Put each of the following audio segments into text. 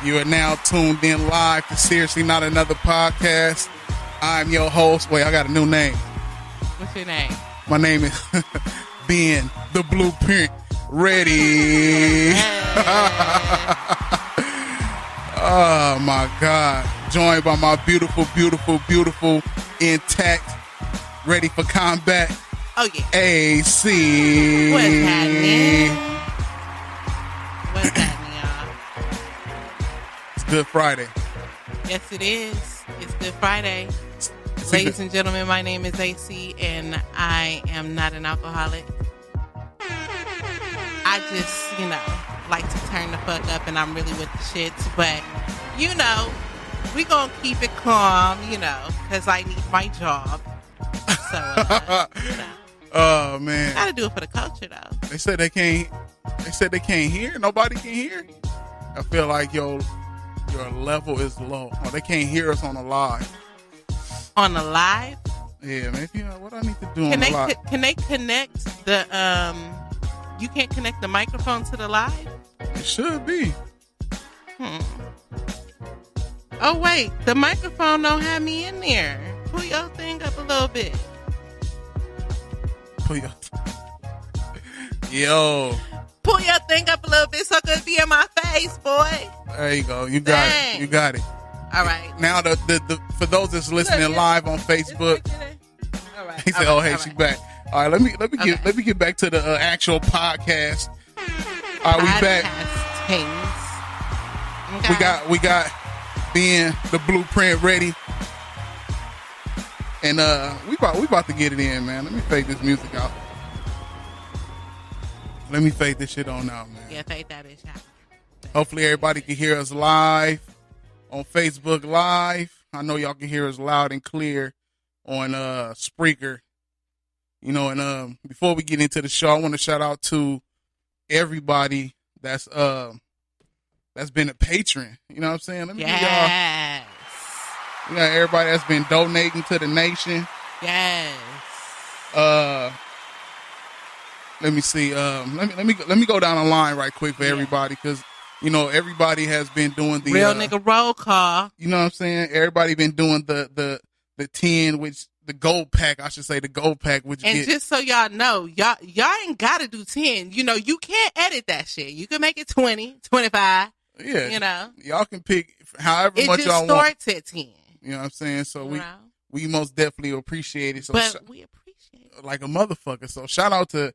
You are now tuned in live to Seriously Not Another Podcast. I'm your host. Wait, I got a new name. What's your name? My name is Ben the Blueprint Ready. Oh my God. Joined by my beautiful, intact, ready for combat. Oh yeah. AC. What's happening? What's happening, y'all? It's Good Friday. Yes, it is. It's Good Friday. Ladies and gentlemen, my name is AC, and I am not an alcoholic. I just, like to turn the fuck up, and I'm really with the shits. But, we gonna keep it calm, because I need my job. So, Oh man. Gotta do it for the culture, though. They said they can't hear. Nobody can hear. I feel like your level is low. Oh, they can't hear us on the live. On the live? Yeah, maybe what I need to do on the live. Can they connect the you can't connect the microphone to the live? It should be. Oh wait, the microphone don't have me in there. Pull your thing up a little bit. Yo. Pull your thing up a little bit so it could be in my face, boy. There you go. You got it. You got it. All right. Now the for those that's listening live on Facebook. All right. He said, "Oh, hey, she's back." All right, let me get back to the actual podcast. All right, we back. Okay. We got Ben the Blueprint Ready, and we about to get it in, man. Let me fade this music out. Let me fade this shit on out, man. Yeah, fade that bitch out. Hopefully everybody can hear us live on Facebook Live. I know y'all can hear us loud and clear on Spreaker. And before we get into the show, I want to shout out to everybody that's been a patron. You know what I'm saying? Let me give y'all. Everybody that's been donating to the nation. Yes. Let me see. Let me go down the line right quick for everybody, because everybody has been doing the real nigga roll call. You know what I'm saying? Everybody been doing the 10, which the gold pack, I should say, the gold pack, which just so y'all know, y'all ain't gotta do 10. You can't edit that shit. You can make it 20, 25. Yeah. Y'all can pick however much y'all want. It just starts at 10. You know what I'm saying? So we most definitely appreciate it. So but we appreciate it. Like a motherfucker. So shout out to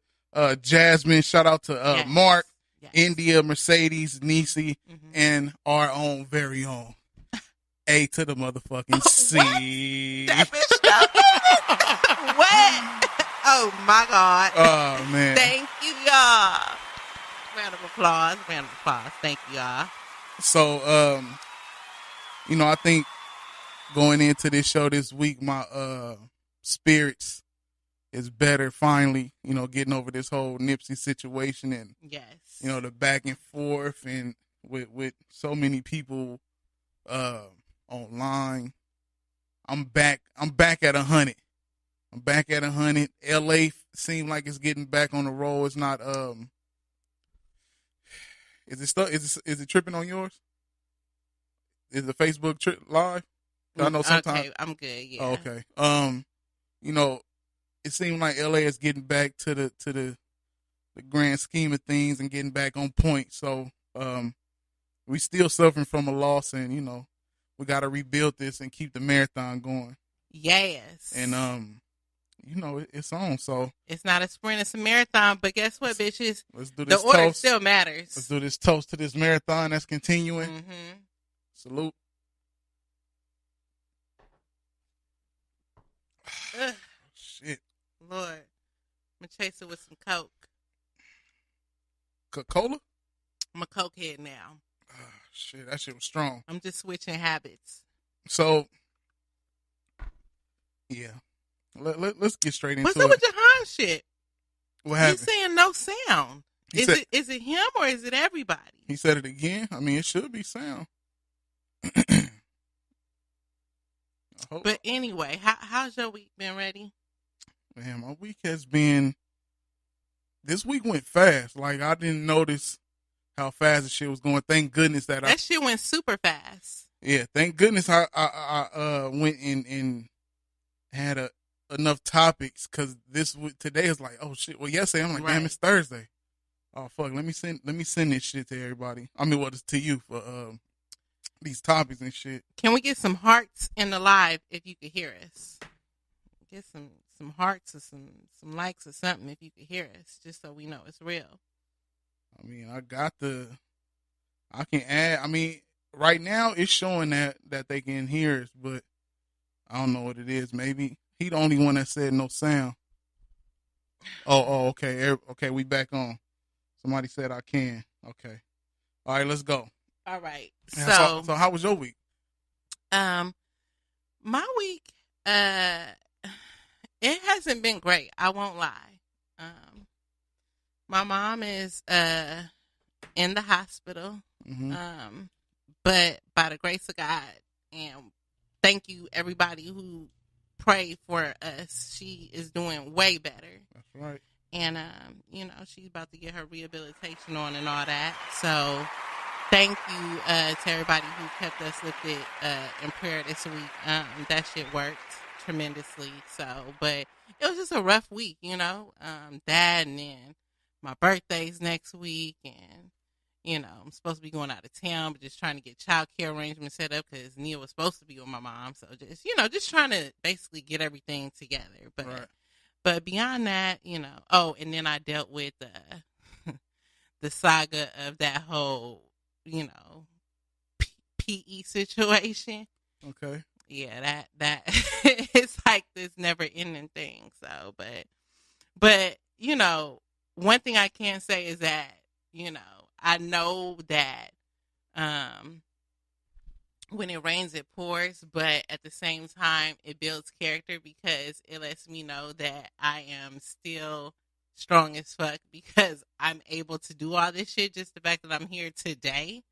Jasmine, shout out to yes. Mark, yes. India, Mercedes, Nisi, and our own very own A to the motherfucking C. That bitch what? Oh my God. Oh man. Thank you, y'all. Round of applause. Thank you, y'all. So I think going into this show this week, my spirits is better finally, getting over this whole Nipsey situation and, yes, the back and forth and with so many people online. I'm back at 100. I'm back at 100. LA seemed like it's getting back on the roll. It's not, is it tripping on yours? Is the Facebook live? I know sometimes. Okay, I'm good. Yeah. Oh, okay. It seemed like LA is getting back to the grand scheme of things and getting back on point. So we still suffering from a loss, and we got to rebuild this and keep the marathon going. Yes. And it's on. So it's not a sprint, it's a marathon. But guess what, bitches? Let's do this. The order toast. still matters. Let's do this toast to this marathon that's continuing. Mm-hmm. Salute. Shit. Lord, I'm gonna chase it with some Coke. Coca-Cola? I'm a cokehead now. Shit, that shit was strong. I'm just switching habits. So, yeah. Let's get straight into it. What's up with your Hans shit? What happened? He's saying no sound. Is it him or is it everybody? He said it again. I mean, it should be sound. But anyway, how's your week been, Ready? Man, my week has been. This week went fast. Like, I didn't notice how fast the shit was going. Thank goodness that shit went super fast. Yeah, thank goodness I went and had enough topics, because today is like, oh shit. Well, yesterday I'm like, damn, it's Thursday. Oh fuck, let me send this shit to everybody. I mean, it's to you for these topics and shit. Can we get some hearts in the live if you could hear us? Get some hearts or some likes or something if you could hear us, just so we know it's real. I mean, I can add. I mean, right now it's showing that they can hear us, but I don't know what it is. Maybe he the only one that said no sound. Oh, okay. Okay, we back on. Somebody said I can. Okay. All right, let's go. All right. So how was your week? My week, it hasn't been great. I won't lie. My mom is in the hospital. Mm-hmm. But by the grace of God, and thank you everybody who prayed for us, she is doing way better. That's right. And she's about to get her rehabilitation on and all that. So thank you to everybody who kept us lifted in prayer this week. That shit worked tremendously. So, but it was just a rough week, Dad, and then my birthday's next week, and I'm supposed to be going out of town, but just trying to get child care arrangements set up because Nia was supposed to be with my mom. So just trying to basically get everything together. But right. But beyond that, and then I dealt with the saga of that whole, PE situation. Okay. Yeah, that it's like this never ending thing. So, but one thing I can say is that, I know that when it rains, it pours, but at the same time, it builds character because it lets me know that I am still strong as fuck because I'm able to do all this shit. Just the fact that I'm here today,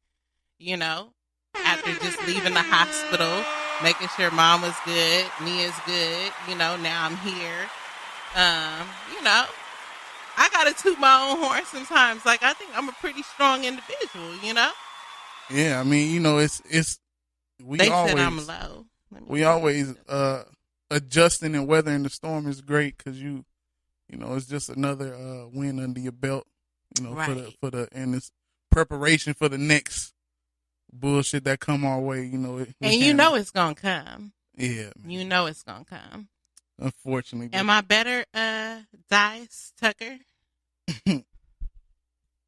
after just leaving the hospital, making sure mom was good, Nia's good, now I'm here. I gotta toot my own horn sometimes. Like, I think I'm a pretty strong individual, Yeah, I mean, it's they said I'm low. We always adjusting and weathering the storm is great because it's just another win under your belt, right. and it's preparation for the next bullshit that come our way, And it's gonna come. Yeah, man. It's gonna come. Unfortunately. Am I better, Dice Tucker?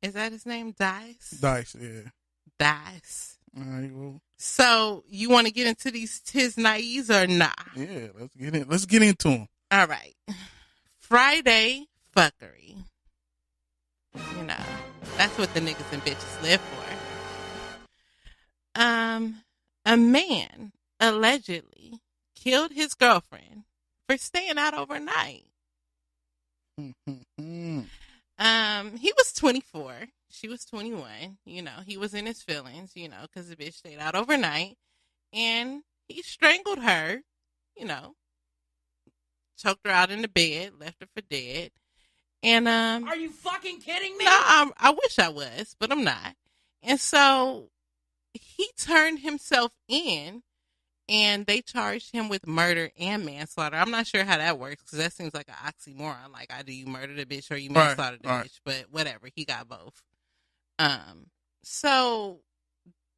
Is that his name, Dice? Dice, yeah. Dice. All right, well. So, you want to get into these tis naives or not? Yeah, let's get into them. All right. Friday fuckery. That's what the niggas and bitches live for. A man allegedly killed his girlfriend for staying out overnight. He was 24. She was 21. He was in his feelings, because the bitch stayed out overnight. And he strangled her, choked her out in the bed, left her for dead. And are you fucking kidding me? No, I wish I was, but I'm not. And so he turned himself in, and they charged him with murder and manslaughter. I'm not sure how that works because that seems like an oxymoron. Like, either you murdered a bitch or you manslaughtered a bitch. But whatever, he got both. So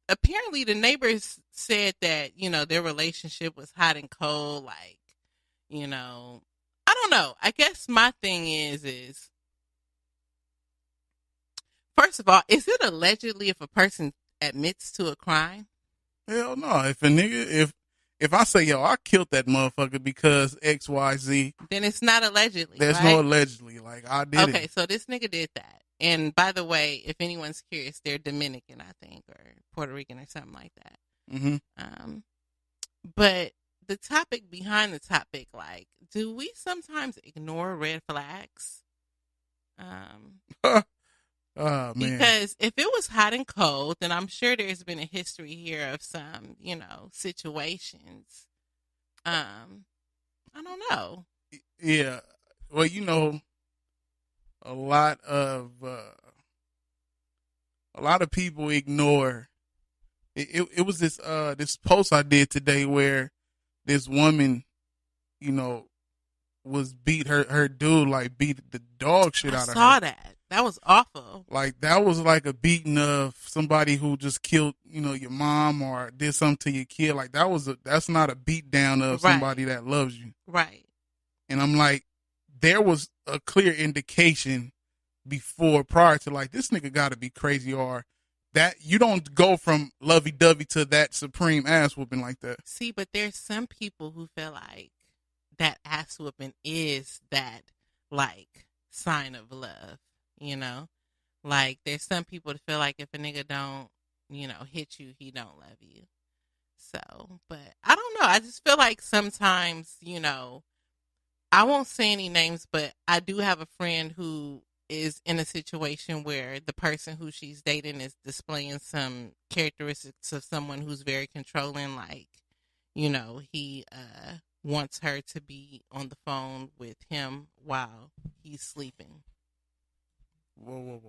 apparently the neighbors said that, their relationship was hot and cold. Like, I don't know. I guess my thing is first of all, is it allegedly if a person admits to a crime? Hell no. If a nigga, if I say, yo, I killed that motherfucker because X, Y, Z. Then it's not allegedly. There's no allegedly. Like, I did it. Okay, so this nigga did that. And by the way, if anyone's curious, they're Dominican, I think, or Puerto Rican or something like that. Mm-hmm. But the topic behind the topic, like, do we sometimes ignore red flags? Oh, man. Because if it was hot and cold, then I'm sure there's been a history here of some, situations. I don't know. Yeah. Well, a lot of a lot of people ignore. It was this post I did today where this woman, you know, was beat her dude, like beat the dog shit out of her. I saw that. That was awful. Like that was like a beating of somebody who just killed, you know, your mom or did something to your kid. Like that's not a beat down of somebody that loves you. Right. And I'm like, there was a clear indication prior to like, this nigga gotta be crazy, or that you don't go from lovey-dovey to that supreme ass whooping like that. See, but there's some people who feel like that ass whooping is that like sign of love, you know? Like there's some people that feel like if a nigga don't, you know, hit you, he don't love you. So, but I don't know. I just feel like sometimes, you know, I won't say any names, but I do have a friend who is in a situation where the person who she's dating is displaying some characteristics of someone who's very controlling. Like, you know, he wants her to be on the phone with him while he's sleeping. Whoa.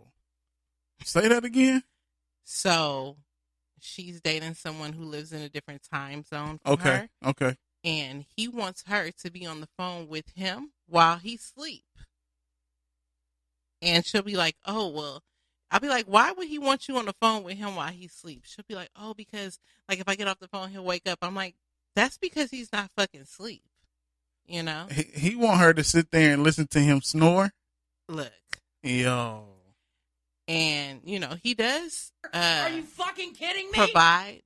Say that again? So she's dating someone who lives in a different time zone from her. Okay. And he wants her to be on the phone with him while he sleeps. And she'll be like, oh, well, I'll be like, why would he want you on the phone with him while he sleeps? She'll be like, oh, because like if I get off the phone, he'll wake up. I'm like, that's because he's not fucking asleep, you know? He want her to sit there and listen to him snore? Look. Yo. And, you know, he does Are you fucking kidding me? provide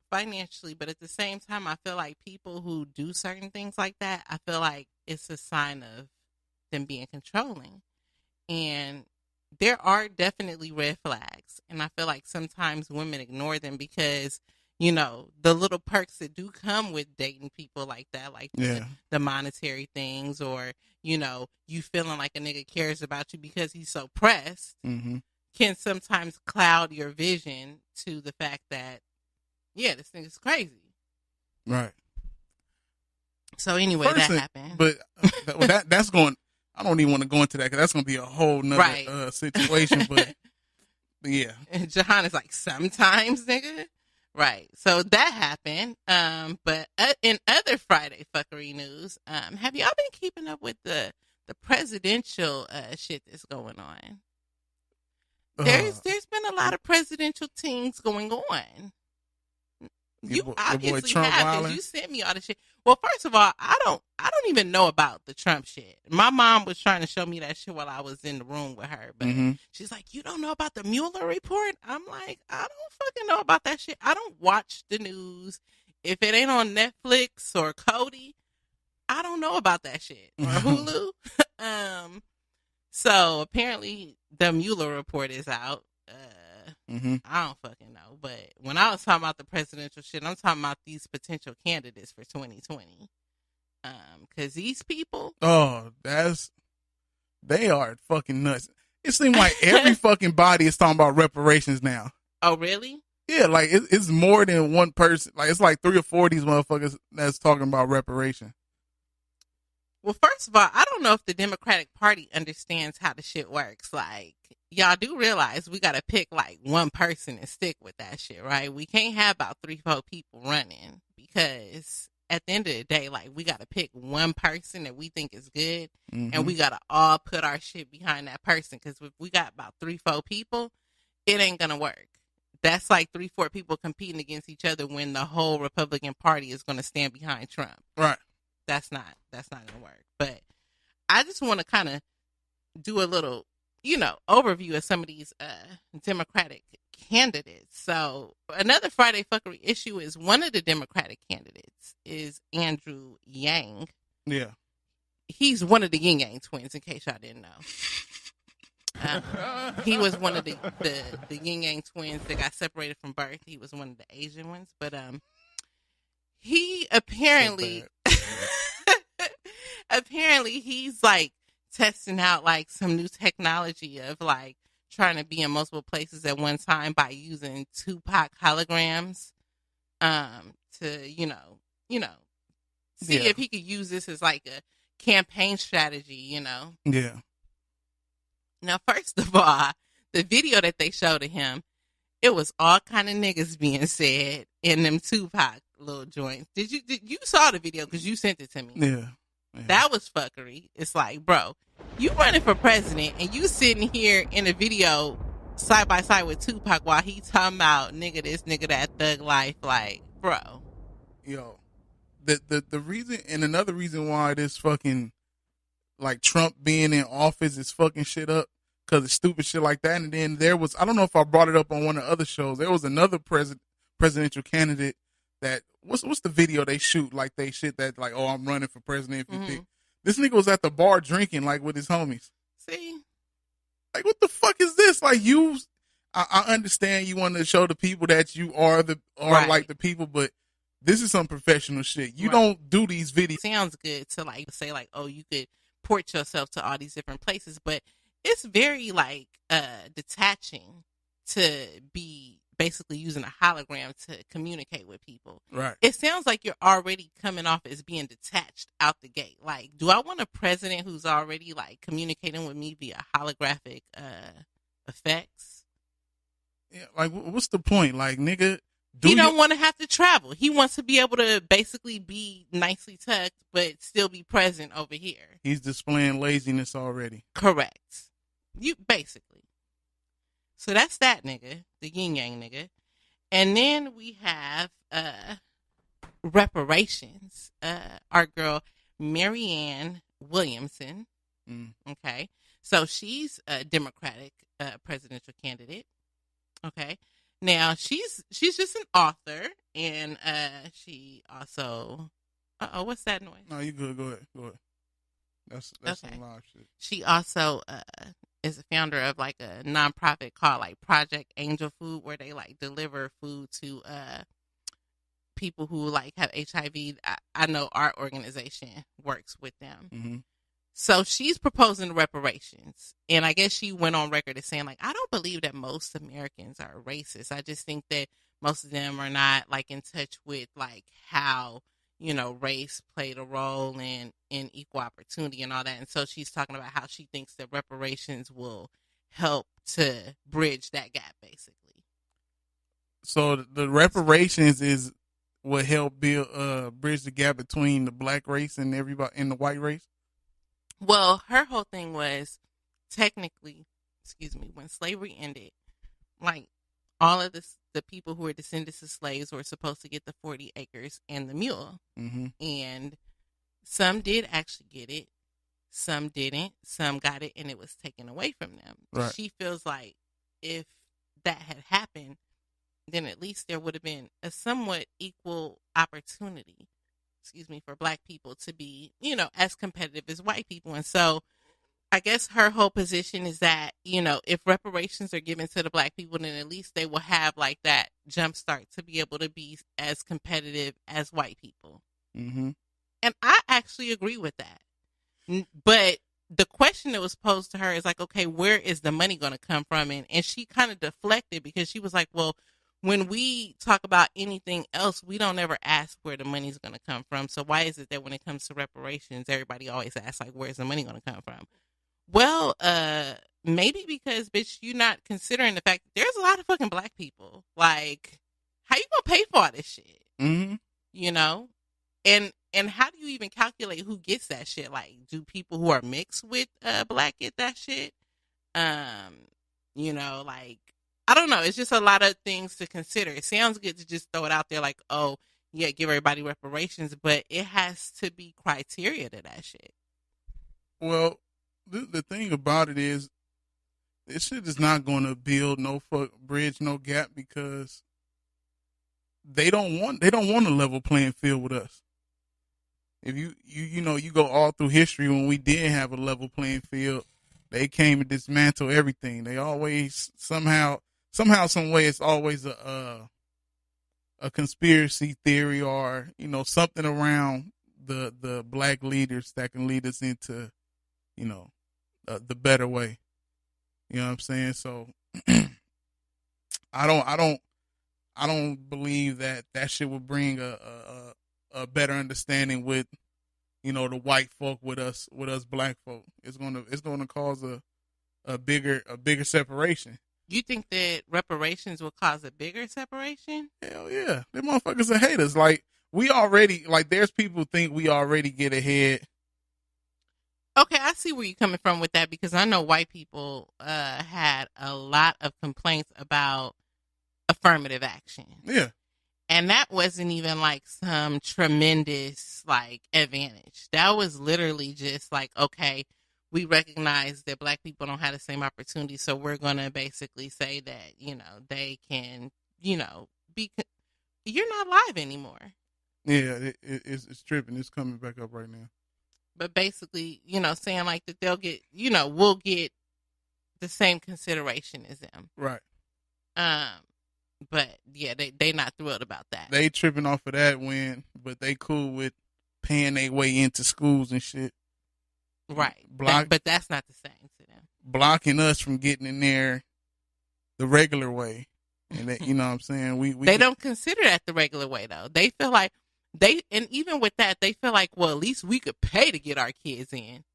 financially, but at the same time, I feel like people who do certain things like that, I feel like it's a sign of them being controlling. And there are definitely red flags. And I feel like sometimes women ignore them because, you know, the little perks that do come with dating people like that, like the monetary things, or, you know, you feeling like a nigga cares about you because he's so pressed, can sometimes cloud your vision to the fact that, yeah, this nigga's crazy. Right. So anyway, that happened. But that's going... I don't even want to go into that because that's going to be a whole nother situation. But yeah. And Jahan is like, sometimes, nigga. Right. So that happened. But in other Friday fuckery news, have y'all been keeping up with the presidential shit that's going on? There's been a lot of presidential things going on. You obviously have, because you sent me all the shit. Well, first of all, I don't even know about the Trump shit. My mom was trying to show me that shit while I was in the room with her, but she's like, "You don't know about the Mueller report?" I'm like, "I don't fucking know about that shit. I don't watch the news. If it ain't on Netflix or Kodi, I don't know about that shit, or Hulu." So apparently the Mueller report is out. I don't fucking know. But when I was talking about the presidential shit, I'm talking about these potential candidates for 2020. Because these people... Oh, they are fucking nuts. It seems like every fucking body is talking about reparations now. Oh, really? Yeah, like it's more than one person. Like it's like 3 or 4 of these motherfuckers that's talking about reparation. Well, first of all, I don't know if the Democratic Party understands how the shit works. Like, y'all do realize we got to pick like one person and stick with that shit, right? We can't have about 3-4 people running, because at the end of the day, like, we got to pick one person that we think is good, and we got to all put our shit behind that person. Because if we got about 3-4 people, it ain't going to work. That's like 3-4 people competing against each other when the whole Republican Party is going to stand behind Trump. Right. That's not going to work. But I just want to kind of do a little, you know, overview of some of these Democratic candidates. So another Friday fuckery issue is one of the Democratic candidates is Andrew Yang. Yeah. He's one of the Yin Yang twins, in case y'all didn't know. He was one of the Yin Yang twins that got separated from birth. He was one of the Asian ones. But he apparently... apparently he's like testing out like some new technology of like trying to be in multiple places at one time by using Tupac holograms to you know see if he could use this as like a campaign strategy, you know. Yeah. Now, first of all, the video that they showed of him, it was all kind of niggas being said in them Tupac little joints. Did you saw the video because you sent it to me? Yeah. That was fuckery. It's like, bro, you running for president and you sitting here in a video side by side with Tupac while he talking about nigga this, nigga that, thug life. Like, bro. Yo, the reason, and another reason why this fucking, like, Trump being in office is fucking shit up because of stupid shit like that. And then there was, I don't know if I brought it up on one of the other shows, there was another presidential candidate that, what's the video they shoot, like they shit that, like, oh, I'm running for president if you pick. This nigga was at the bar drinking, like, with his homies. See? Like, what the fuck is this? Like, I understand you want to show the people that you are Right. like the people, but this is some professional shit. You don't do these videos. Sounds good to, like, say, like, oh, you could port yourself to all these different places, but it's very, like, detaching to be basically using a hologram to communicate with people. Right. It sounds like you're already coming off as being detached out the gate. Like, do I want a president who's already, like, communicating with me via holographic effects? Yeah, like, what's the point? Like, nigga, He don't want to have to travel. He wants to be able to basically be nicely tucked, but still be present over here. He's displaying laziness already. Correct. You basically. So that's that nigga, the yin yang nigga. And then we have reparations. Our girl Marianne Williamson. Okay. So she's a Democratic presidential candidate. Okay. Now she's just an author, and she also what's that noise? No, you good. Go ahead. That's Okay. some live shit. She also is a founder of, like, a nonprofit called, like, Project Angel Food, where they, like, deliver food to people who, like, have HIV. I know our organization works with them. Mm-hmm. So she's proposing reparations. And I guess she went on record as saying, like, I don't believe that most Americans are racist. I just think that most of them are not, like, in touch with, like, how, you know, race played a role in equal opportunity and all that. And so she's talking about how she thinks that reparations will help to bridge that gap, basically. So the reparations is what help bridge the gap between the black race and everybody and the white race? Well, her whole thing was technically, when slavery ended, like, all of the people who were descendants of slaves were supposed to get the 40 acres and the mule. Mm-hmm. And some did actually get it. Some didn't. Some got it and it was taken away from them. Right. She feels like if that had happened, then at least there would have been a somewhat equal opportunity, for black people to be, you know, as competitive as white people. And so I guess her whole position is that, you know, if reparations are given to the black people, then at least they will have, like, that jump start to be able to be as competitive as white people. Mm-hmm. And I actually agree with that. But the question that was posed to her is, like, okay, where is the money going to come from? And she kind of deflected because she was like, well, when we talk about anything else, we don't ever ask where the money's going to come from. So why is it that when it comes to reparations, everybody always asks, like, where's the money going to come from? Well, maybe because, bitch, you're not considering the fact that there's a lot of fucking black people. Like, how you gonna pay for all this shit? Mm-hmm. You know? And how do you even calculate who gets that shit? Like, do people who are mixed with black get that shit? You know, like, I don't know. It's just a lot of things to consider. It sounds good to just throw it out there like, oh, yeah, give everybody reparations, but it has to be criteria to that shit. Well, the thing about it is, this shit is not going to build bridge no gap because they don't want a level playing field with us. If you go all through history when we did have a level playing field, they came and dismantled everything. They always somehow, some way, it's always a conspiracy theory or, you know, something around the black leaders that can lead us into, you know, the better way. You know what I'm saying? So I don't believe that shit will bring a better understanding with, you know, the white folk with us black folk. It's gonna cause a bigger separation. You think that reparations will cause a bigger separation? Hell yeah. Them motherfuckers are haters. Like, we already, like, there's people think we already get ahead. Okay, I see where you're coming from with that because I know white people had a lot of complaints about affirmative action. Yeah. And that wasn't even like some tremendous like advantage. That was literally just like, okay, we recognize that black people don't have the same opportunity, so we're going to basically say that, they can, you're not live anymore. Yeah, it's tripping. It's coming back up right now. But basically, saying like that they'll get, we'll get the same consideration as them. Right. But yeah, they not thrilled about that. They tripping off of that win, but they cool with paying their way into schools and shit. Right. But that's not the same to them. Blocking us from getting in there the regular way. And that, you know what I'm saying? We they don't consider that the regular way though. They feel like and even with that, they feel like, well, at least we could pay to get our kids in.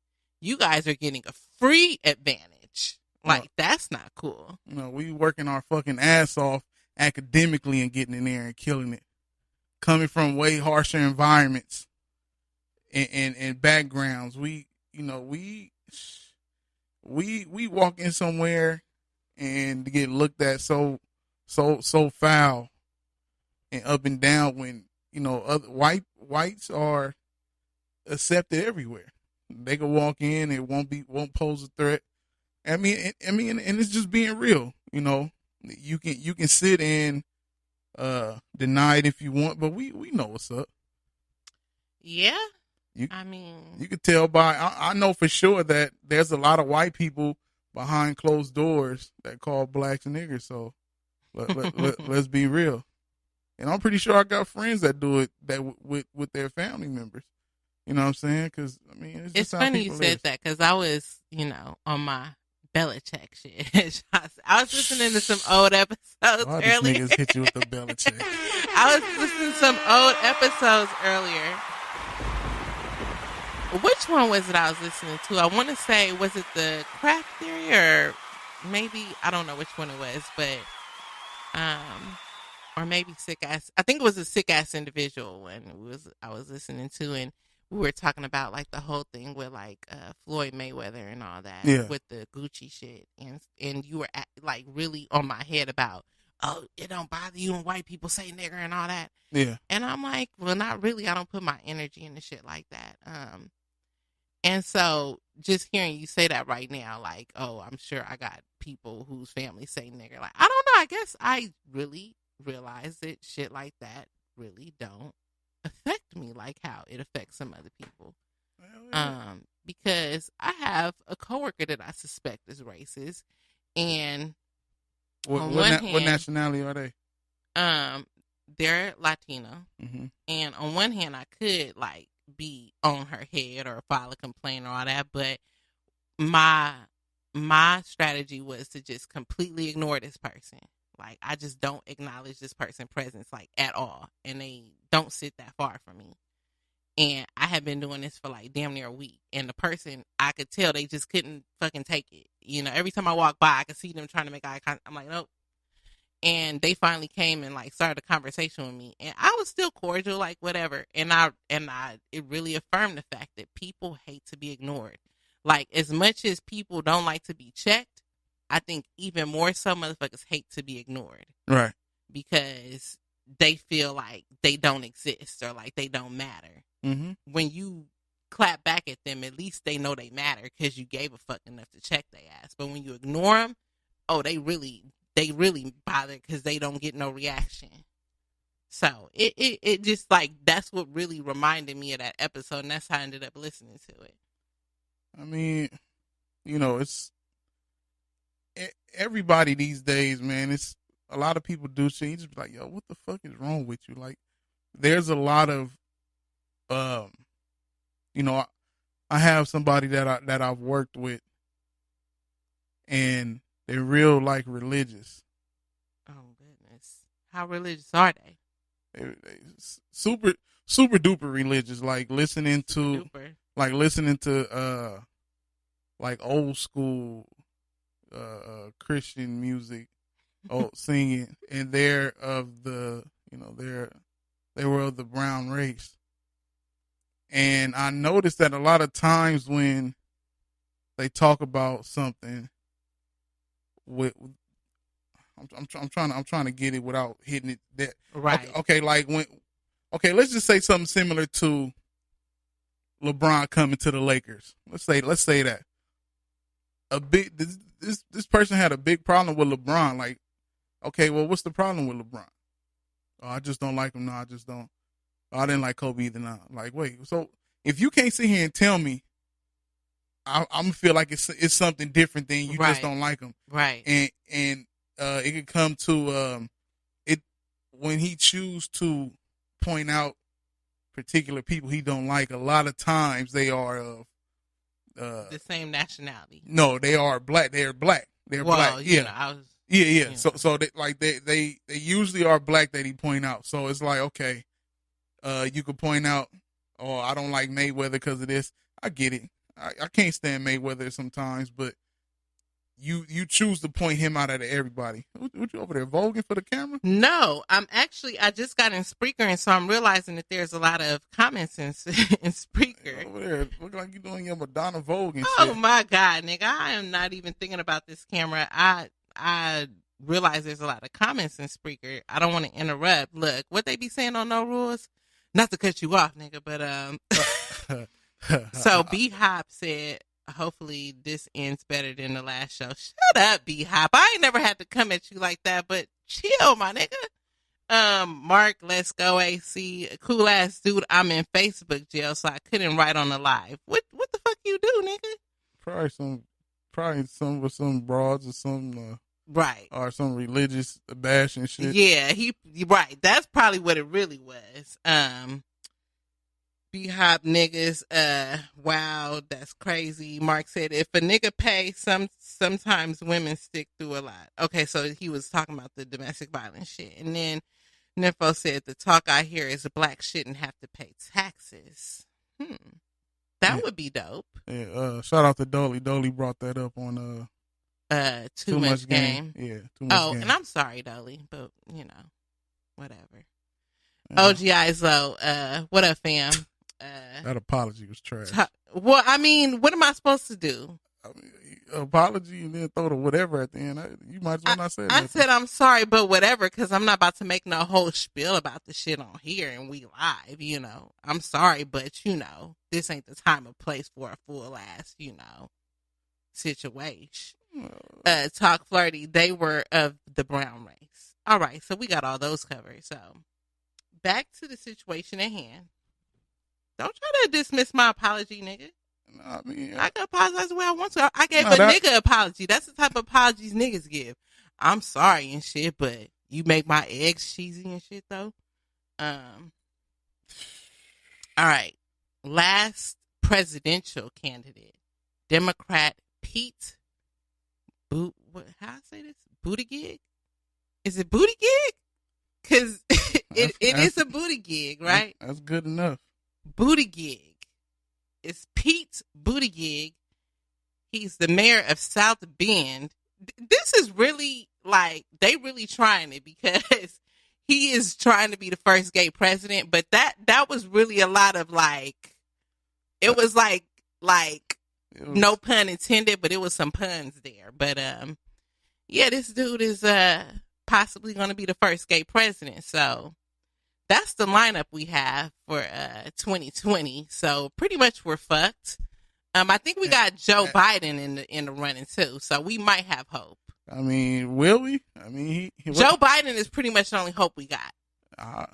You guys are getting a free advantage. Like, that's not cool. We working our fucking ass off academically and getting in there and killing it. Coming from way harsher environments and backgrounds. We walk in somewhere and get looked at so foul and up and down when, other whites are accepted everywhere. They can walk in, it won't pose a threat. I mean, and it's just being real. You can sit and deny it if you want, but we know what's up. Yeah, you could tell by I know for sure that there's a lot of white people behind closed doors that call blacks niggers. So let's be real. And I'm pretty sure I got friends that do it with their family members. You know what I'm saying? Because it's funny you said that because I was on my Belichick shit. I was listening to some old episodes earlier. These niggas hit you with the Belichick. I was listening to some old episodes earlier. Which one was it I was listening to? I want to say, was it the crack theory or maybe, I don't know which one it was, but, or maybe sick ass. I think it was a sick ass individual one I was listening to, and we were talking about like the whole thing with like Floyd Mayweather and all that with the Gucci shit, and you were like really on my head about, oh, it don't bother you when white people say nigger and all that. Yeah. And I'm like, well, not really. I don't put my energy into shit like that. And so just hearing you say that right now, like, oh, I'm sure I got people whose families say nigger. Like, I don't know. I guess I really realize that shit like that really don't affect me like how it affects some other people. Because I have a coworker that I suspect is racist, and what nationality are they? They're Latino, and on one hand, I could like be on her head or file a complaint or all that, but my strategy was to just completely ignore this person. Like, I just don't acknowledge this person's presence, like, at all. And they don't sit that far from me. And I have been doing this for, like, damn near a week. And the person, I could tell they just couldn't fucking take it. Every time I walk by, I could see them trying to make eye contact. I'm like, nope. And they finally came and, like, started a conversation with me. And I was still cordial, like, whatever. And it really affirmed the fact that people hate to be ignored. Like, as much as people don't like to be checked, I think even more so motherfuckers hate to be ignored. Right. Because they feel like they don't exist or like they don't matter. Mm-hmm. When you clap back at them, at least they know they matter because you gave a fuck enough to check their ass. But when you ignore them, oh, they really bother because they don't get no reaction. So it just like, that's what really reminded me of that episode, and that's how I ended up listening to it. I mean, it's everybody these days, man. It's a lot of people do shit. You just be like, yo, what the fuck is wrong with you? Like, there's a lot of, I have somebody that I've worked with, and they're real like religious. Oh goodness, how religious are they? They super duper religious. Like listening to like old school, Christian music, singing, and they're of the, they were of the brown race. And I noticed that a lot of times when they talk about something with, I'm trying to get it without hitting it. That Right. Okay, like let's just say something similar to LeBron coming to the Lakers. Let's say that this person had a big problem with LeBron. Like, okay, well, what's the problem with LeBron? Oh, I just don't like him. No, I just don't. Oh, I didn't like Kobe either. Now, like, wait. So if you can't sit here and tell me, I'm gonna feel like it's something different than you just don't like him. Right. And it could come to it when he choose to point out particular people he don't like. A lot of times they are of the same nationality. No, they are black. They're black. They're black. Yeah. Yeah. So they usually are black that he point out. So it's like, okay, you could point out, oh, I don't like Mayweather because of this. I get it. I can't stand Mayweather sometimes, but you choose to point him out of everybody. What you over there voguing for the camera? No, I just got in Spreaker, and so I'm realizing that there's a lot of comments in Spreaker. Over there, look like you're doing your Madonna Vogue and Oh shit. my God, nigga, I am not even thinking about this camera. I realize there's a lot of comments in Spreaker. I don't want to interrupt. Look, what they be saying on No Rules? Not to cut you off, nigga, but so B Hop said, hopefully this ends better than the last show. Shut up, B Hop. I ain't never had to come at you like that, but chill, my nigga. Mark, let's go AC. Cool ass dude. I'm in Facebook jail, so I couldn't write on the live. What the fuck you do, nigga? Probably some with some broads or some right, or some religious bash and shit. Yeah, right. That's probably what it really was. B-hop niggas, wow, that's crazy. Mark said, if a nigga pay, sometimes women stick through a lot. Okay, so he was talking about the domestic violence shit. And then Nympho said, the talk I hear is black shouldn't have to pay taxes. That would be dope. Yeah, shout out to Dolly. Dolly brought that up on Too Much Game. Yeah, Too Much Game. And I'm sorry, Dolly, but whatever. OG Iso, what up, fam? That apology was trash. Well, I mean, what am I supposed to do? I mean, apology and then throw the whatever at the end. You might as well not say that. I said I'm sorry, but whatever, because I'm not about to make no whole spiel about the shit on here and we live, I'm sorry, but, this ain't the time or place for a full ass, situation. Talk flirty, they were of the brown race. All right, so we got all those covered. So back to the situation at hand. Don't try to dismiss my apology, nigga. I mean, I can apologize the way I want to. I gave a nigga apology. That's the type of apologies niggas give. I'm sorry and shit, but you make my eggs cheesy and shit, though. All right. Last presidential candidate, Democrat Pete how I say this? Buttigieg? Is it Buttigieg? Because it is a Buttigieg, right? That's good enough. Buttigieg. It's Pete Buttigieg. He's the mayor of South Bend. This is really they really trying it because he is trying to be the first gay president. But that was really a lot of it was no pun intended, but it was some puns there. But yeah, this dude is possibly going to be the first gay president. So that's the lineup we have for 2020. So pretty much we're fucked. I think we got Joe Biden in the running too. So we might have hope. I mean, will we? I mean, Joe Biden is pretty much the only hope we got.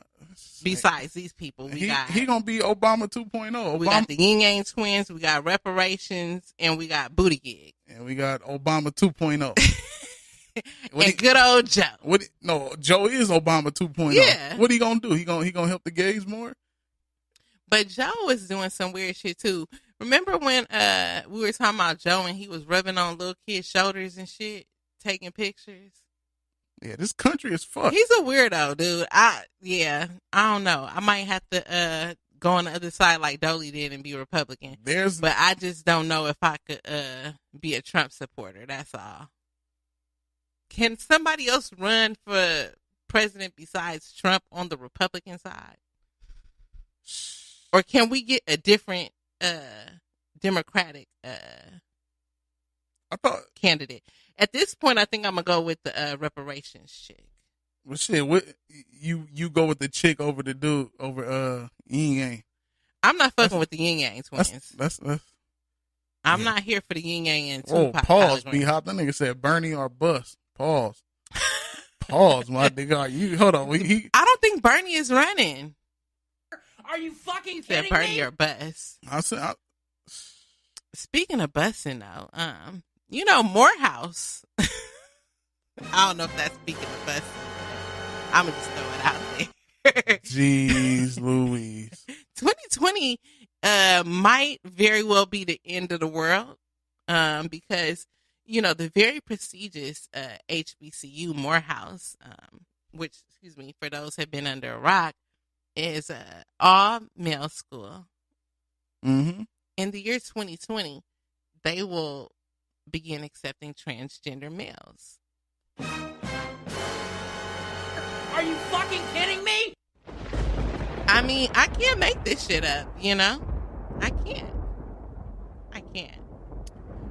Besides these people, he gonna be Obama 2.0. We got the Yin Yang twins. We got reparations, and we got Buttigieg, and we got Obama 2.0. And good old Joe. Joe is Obama 2.0. Yeah. What he gonna do? He gonna help the gays more? But Joe is doing some weird shit too. Remember when we were talking about Joe and he was rubbing on little kids' shoulders and shit, taking pictures? Yeah, this country is fucked. He's a weirdo, dude. I don't know. I might have to go on the other side like Dolly did and be Republican. But I just don't know if I could be a Trump supporter. That's all. Can somebody else run for president besides Trump on the Republican side? Or can we get a different Democratic I thought, candidate? At this point, I think I'm going to go with the reparations chick. well, shit, what you go with the chick over the dude over Yin Yang? I'm not fucking with the Yin Yang twins. That's I'm not here for the Yin Yang and oh, Tupac. pause, B Hop. That nigga said Bernie or bust. Pause. Pause, my nigga. You hold on. I don't think Bernie is running. Are you fucking He said kidding Bernie me? or bust. I said, Speaking of busing, though, you know, Morehouse. I don't know if that's speaking of busing. I'm gonna just throw it out there. jeez, Louise. 2020 might very well be the end of the world, because you know the very prestigious HBCU Morehouse, which, excuse me, for those who have been under a rock, is a all male school. Mm-hmm. In the year 2020, they will begin accepting transgender males. Are you fucking kidding me? I mean, I can't make this shit up, you know? I can't.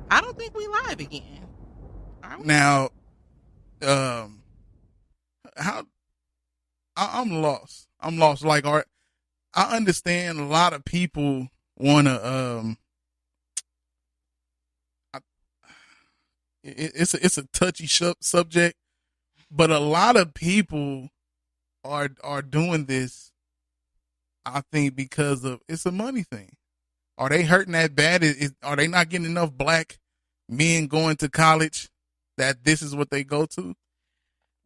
I don't think we live again. Are we? Now, I'm lost. I'm lost. Like, I understand a lot of people want to. It's a touchy subject, but a lot of people are doing this. I think because of it's a money thing. Are they hurting that bad? Are they not getting enough black men going to college that this is what they go to?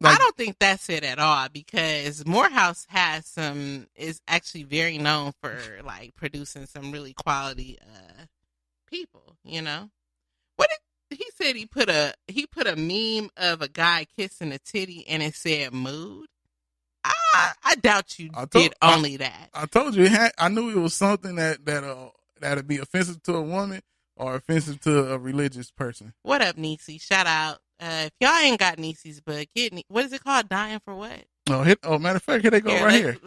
I don't think that's it at all, because Morehouse is actually very known for like producing some really quality people, you know. What did he said he put a meme of a guy kissing a titty and it said mood. I doubt you did only that. I told you I knew it was something that'd be offensive to a woman or offensive to a religious person. What up, Niecy? Shout out. If y'all ain't got Niecy's book, what is it called? Dying for what? Oh, matter of fact, here they go right here.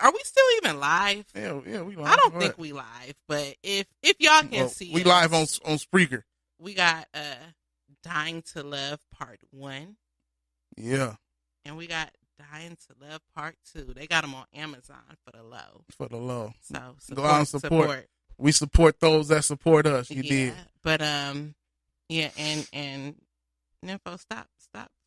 Are we still even live? Yeah, we live. I don't think we live, but if y'all can see, we live on Spreaker. We got Dying to Love Part 1. Yeah. And we got Dying to Love Part 2. They got them on Amazon for the low. So go out and support. We support those that support us. You did. But yeah, and Nympho, stop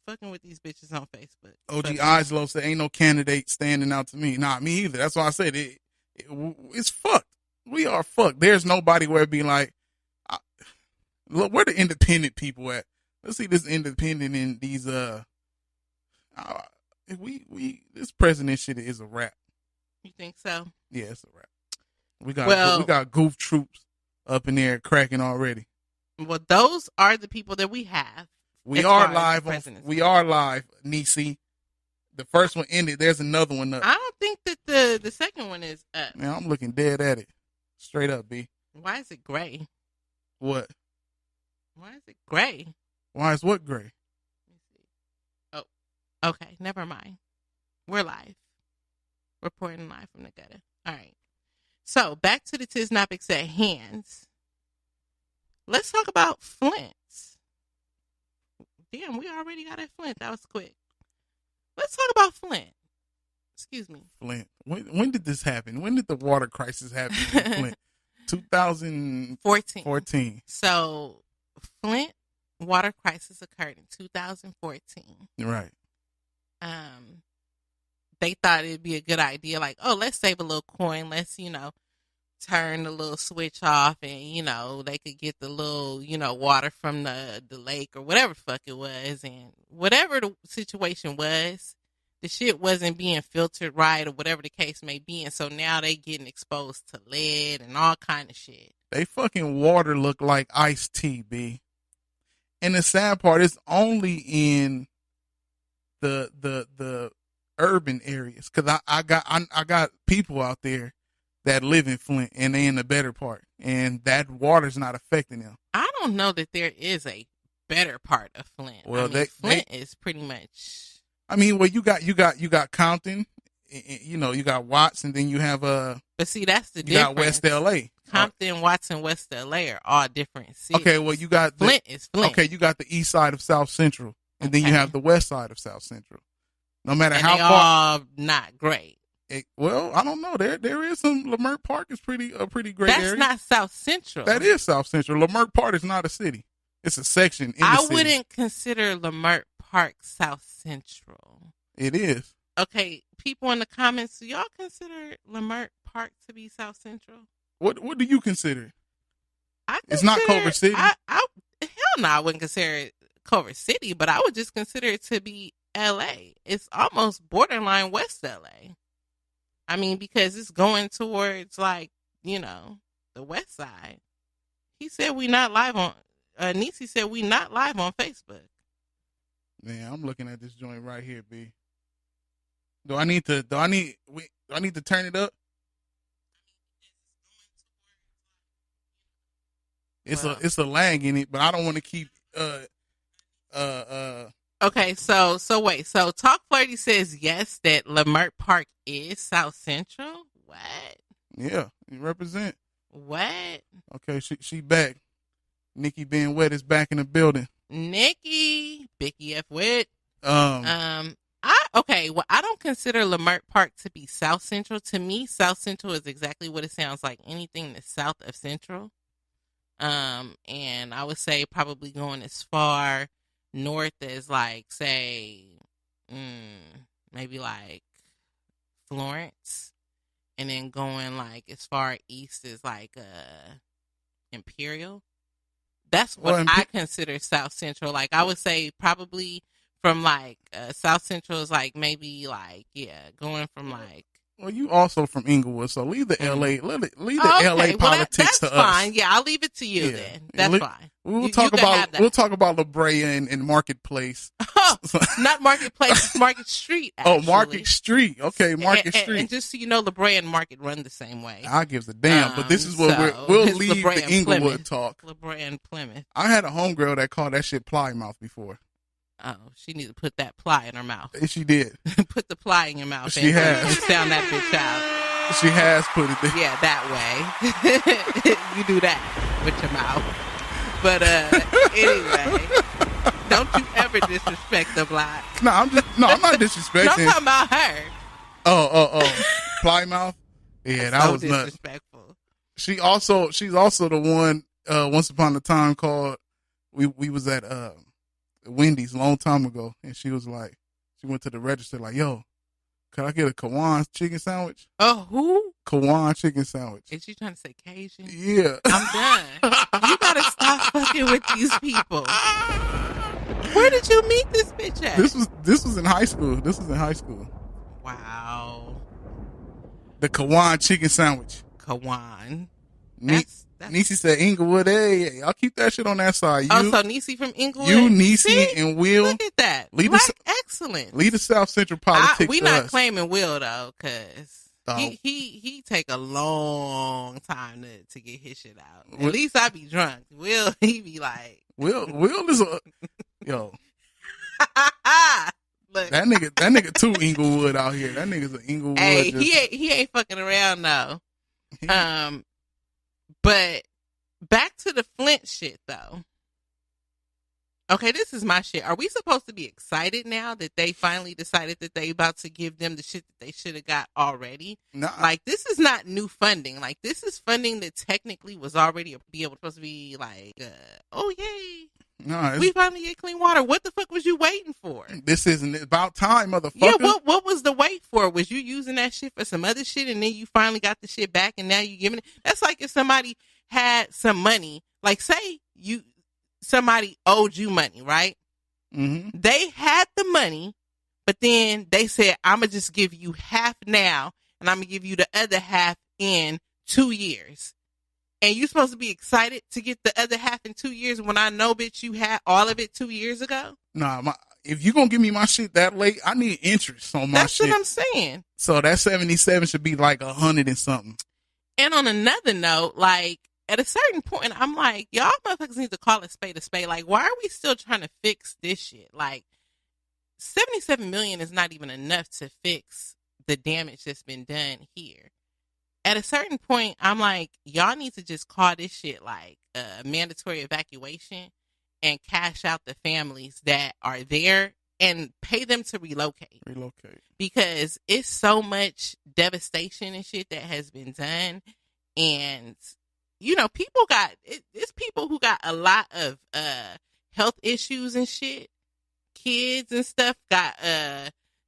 fucking with these bitches on Facebook. OG Islow said, ain't no candidate standing out to me. Not me either. That's why I said it's fucked. We are fucked. There's nobody where it be like, look, where the independent people at? Let's see this independent in these, this president shit is a wrap. You think so? Yeah, it's a wrap. We got goof troops up in there cracking already. Well, those are the people that we have. We are live, Niecy. The first one ended. There's another one up. I don't think that the second one is up. Man, I'm looking dead at it. Straight up, B. Why is it gray? What? Why is it gray? Why is what gray? Let me see. Oh, okay. Never mind. We're live. Reporting live from the gutter. All right. So, back to the Tiznapics at hands. Let's talk about Flint. Damn, we already got at Flint. That was quick. Let's talk about Flint. Excuse me. Flint. When did this happen? When did the water crisis happen in Flint? 2014. So, Flint water crisis occurred in 2014. Right. They thought it'd be a good idea, like, oh, let's save a little coin. Let's, turn the little switch off and, they could get the little, water from the lake or whatever the fuck it was. And whatever the situation was, the shit wasn't being filtered right or whatever the case may be. And so now they getting exposed to lead and all kind of shit. They fucking water look like iced tea, B. And the sad part is only in the urban areas. Cause I got people out there that live in Flint and they in the better part, and that water's not affecting them. I don't know that there is a better part of Flint. Well, I mean, Flint is pretty much. I mean, well, you got Compton, you know, you got Watts, and then you have But see, that's the you difference. got West LA. Compton, Watts, and West LA are all different cities. Okay, well, you got Flint is Flint. Okay, you got the east side of South Central, and then you Okay. have the west side of South Central. No matter and how they far. all not great. Well, I don't know. There is some. Leimert Park is a pretty great That's area. not South Central. That is South Central. Leimert Park is not a city. It's a section in the I city. wouldn't consider Leimert Park South Central. It is. Okay, people in the comments, do y'all consider Leimert Park to be South Central? What do you consider? It's not Culver City? Hell no, I wouldn't consider it Culver City, but I would just consider it to be LA. It's almost borderline West LA. I mean, because it's going towards, like, you know, the west side. He said we not live on, Niecy said we not live on Facebook. Man, I'm looking at this joint right here, B. Do I need to turn it up? It's a lag in it, but I don't want to keep Okay, so wait. So Talk Flirty says yes that Leimert Park is South Central. What? Yeah, you represent. What? Okay, she back. Nikki being wet is back in the building. Nikki, Bicky F. Wit. Um, I don't consider Leimert Park to be South Central. To me, South Central is exactly what it sounds like. Anything that's south of Central. And I would say probably going as far north as, like, say, maybe like Florence, and then going like as far east as like Imperial. That's what I consider South Central. Like, I would say probably from like South Central is like maybe like, yeah, going from like. Well, you also from Inglewood, so leave the LA, leave the Okay, LA politics that's to us. fine. Yeah, I'll leave it to you then. That's fine. We'll talk about La Brea and Marketplace. Not Marketplace, it's Market Street. Actually. Oh, Market Street. Okay, Market Street. And just so you know, La Brea and Market run the same way. I gives a damn, but this is what we'll leave the Inglewood talk. La Brea and Plymouth. I had a homegirl that called that shit Plymouth before. Oh, she needs to put that ply in her mouth. She did. Put the ply in your mouth. She has. Sound that bitch out. She has put it there. Yeah, that way. You do that with your mouth. But anyway, don't you ever disrespect the block. No, I'm not disrespecting. I'm talking about her. Oh. Plymouth? Yeah, that was disrespectful. nuts. She's also the one, once upon a time called, we was at Wendy's a long time ago, and she was like, she went to the register like, yo, could I get a Kawan chicken sandwich? Oh, who? Kawan chicken sandwich. Is she trying to say Cajun? Yeah. I'm done. You gotta stop fucking with these people. Where did you meet this bitch at? This was in high school. Wow. The Kawan chicken sandwich. Kawan. Niecy said Inglewood. Hey, I'll keep that shit on that side. So Niecy from Inglewood. You, Niecy, and Will. Look at that. Excellent. Lead the South Central politics. We to not us. claiming Will though, cause he take a long time to get his shit out. At least I be drunk. Will, he be like. Will is a yo. Look. That nigga too Inglewood out here. That nigga's an Inglewood. Hey, he ain't fucking around though. But back to the Flint shit though. Okay, this is my shit. Are we supposed to be excited now that they finally decided that they about to give them the shit that they should have got already? Nah. Like, this is not new funding. Like, this is funding that technically was already supposed to be like, oh yay. No, we finally get clean water. What the fuck was you waiting for? This isn't about time, motherfucker. Yeah, what was the wait for? Was you using that shit for some other shit and then you finally got the shit back and now you giving it? That's like if somebody had some money, like say somebody owed you money, right? Mm-hmm. They had the money, but then they said, I'm going to just give you half now and I'm going to give you the other half in 2 years. And you supposed to be excited to get the other half in 2 years when I know, bitch, you had all of it 2 years ago? Nah, if you gonna give me my shit that late, I need interest on my shit. That's what I'm saying. So that 77 should be like 100 and something. And on another note, like, at a certain point, I'm like, y'all motherfuckers need to call a spade a spade. Like, why are we still trying to fix this shit? Like, 77 million is not even enough to fix the damage that's been done here. At a certain point, I'm like, y'all need to just call this shit like a mandatory evacuation and cash out the families that are there and pay them to relocate. Because it's so much devastation and shit that has been done. And, you know, it's people who got a lot of health issues and shit. Kids and stuff got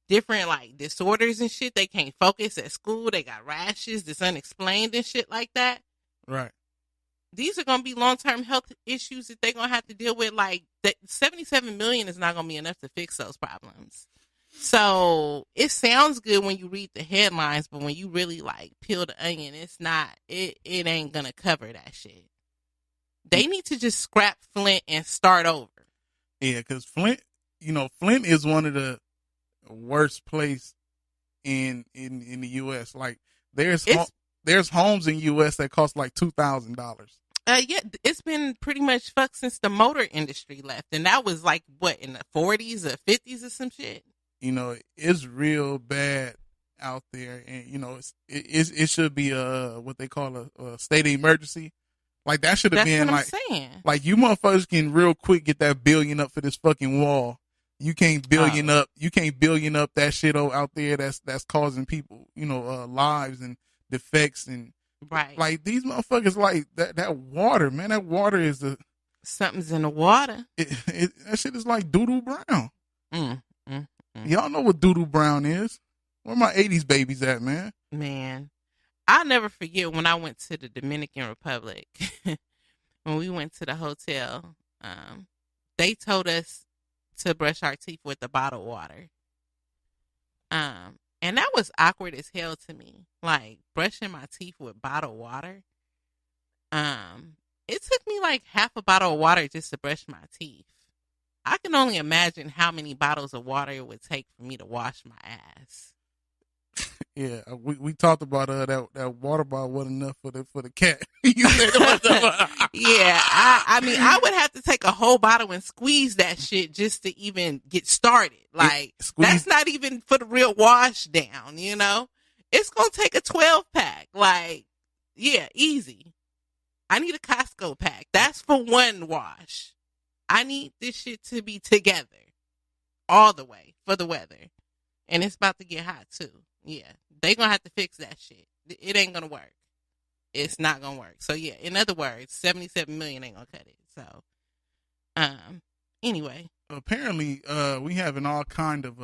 different like disorders and shit. They can't focus at school. They got rashes that's unexplained and shit like that. Right. These are going to be long-term health issues that they're going to have to deal with. Like, that 77 million is not going to be enough to fix those problems. So it sounds good when you read the headlines, but when you really like peel the onion, it's not, it ain't going to cover that shit. They need to just scrap Flint and start over. Yeah, because Flint is one of the worst place in the U.S. Like, there's homes in U.S. that cost like $2,000. Yeah, it's been pretty much fucked since the motor industry left, and that was like what, in the 40s or 50s or some shit. You know, it's real bad out there, and you know, it should be what they call a state of emergency. Like, that should have been like, like, you motherfuckers can real quick get that billion up for this fucking wall. You can't billion up that shit out there that's causing people, you know, lives and defects and right. Like, these motherfuckers, like that water, man. That water is something's in the water. That shit is like doo-doo brown. Y'all know what doo-doo brown is. Where my 80s babies at, man? Man, I'll never forget when I went to the Dominican Republic. When we went to the hotel, they told us to brush our teeth with the bottled water. And that was awkward as hell to me. Like, brushing my teeth with bottled water. It took me like half a bottle of water just to brush my teeth. I can only imagine how many bottles of water it would take for me to wash my ass. Yeah, we talked about that water bottle wasn't enough for the cat. You said yeah, I mean, I would have to take a whole bottle and squeeze that shit just to even get started. Like, that's not even for the real wash down, you know? It's going to take a 12-pack. Like, yeah, easy. I need a Costco pack. That's for one wash. I need this shit to be together all the way for the weather. And it's about to get hot, too. Yeah, they going to have to fix that shit. It ain't going to work. It's not going to work. So, yeah, in other words, 77 million ain't going to cut it. So, anyway. Apparently, we having all kind of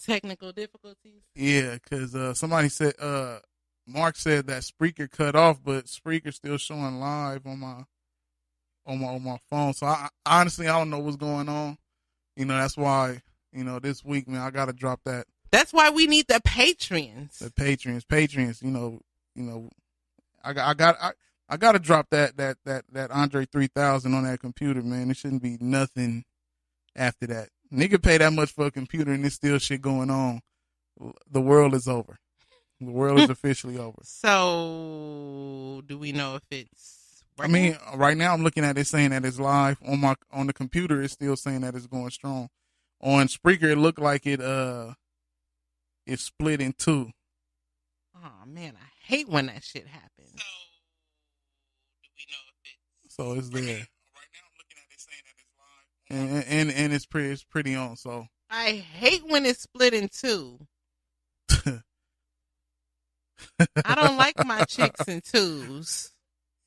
technical difficulties. Yeah, because somebody said, Mark said that Spreaker cut off, but Spreaker still showing live on my phone. So I honestly, I don't know what's going on. You know, that's why, you know, this week, man, I got to drop that. That's why we need the Patreons. The Patreons. You know, I got to drop that Andre 3000 on that computer, man. It shouldn't be nothing after that. Nigga pay that much for a computer and there's still shit going on. The world is over. The world is officially over. So, do we know if it's working? I mean, right now I'm looking at it saying that it's live on the computer. It's still saying that it's going strong. On Spreaker, it looked like it's split in two. Oh man, I hate when that shit happens. So, do we know if it's? So it's there. Right now I'm looking at it saying that it's live. And it's pretty on. So I hate when it's split in two. I don't like my chicks in twos.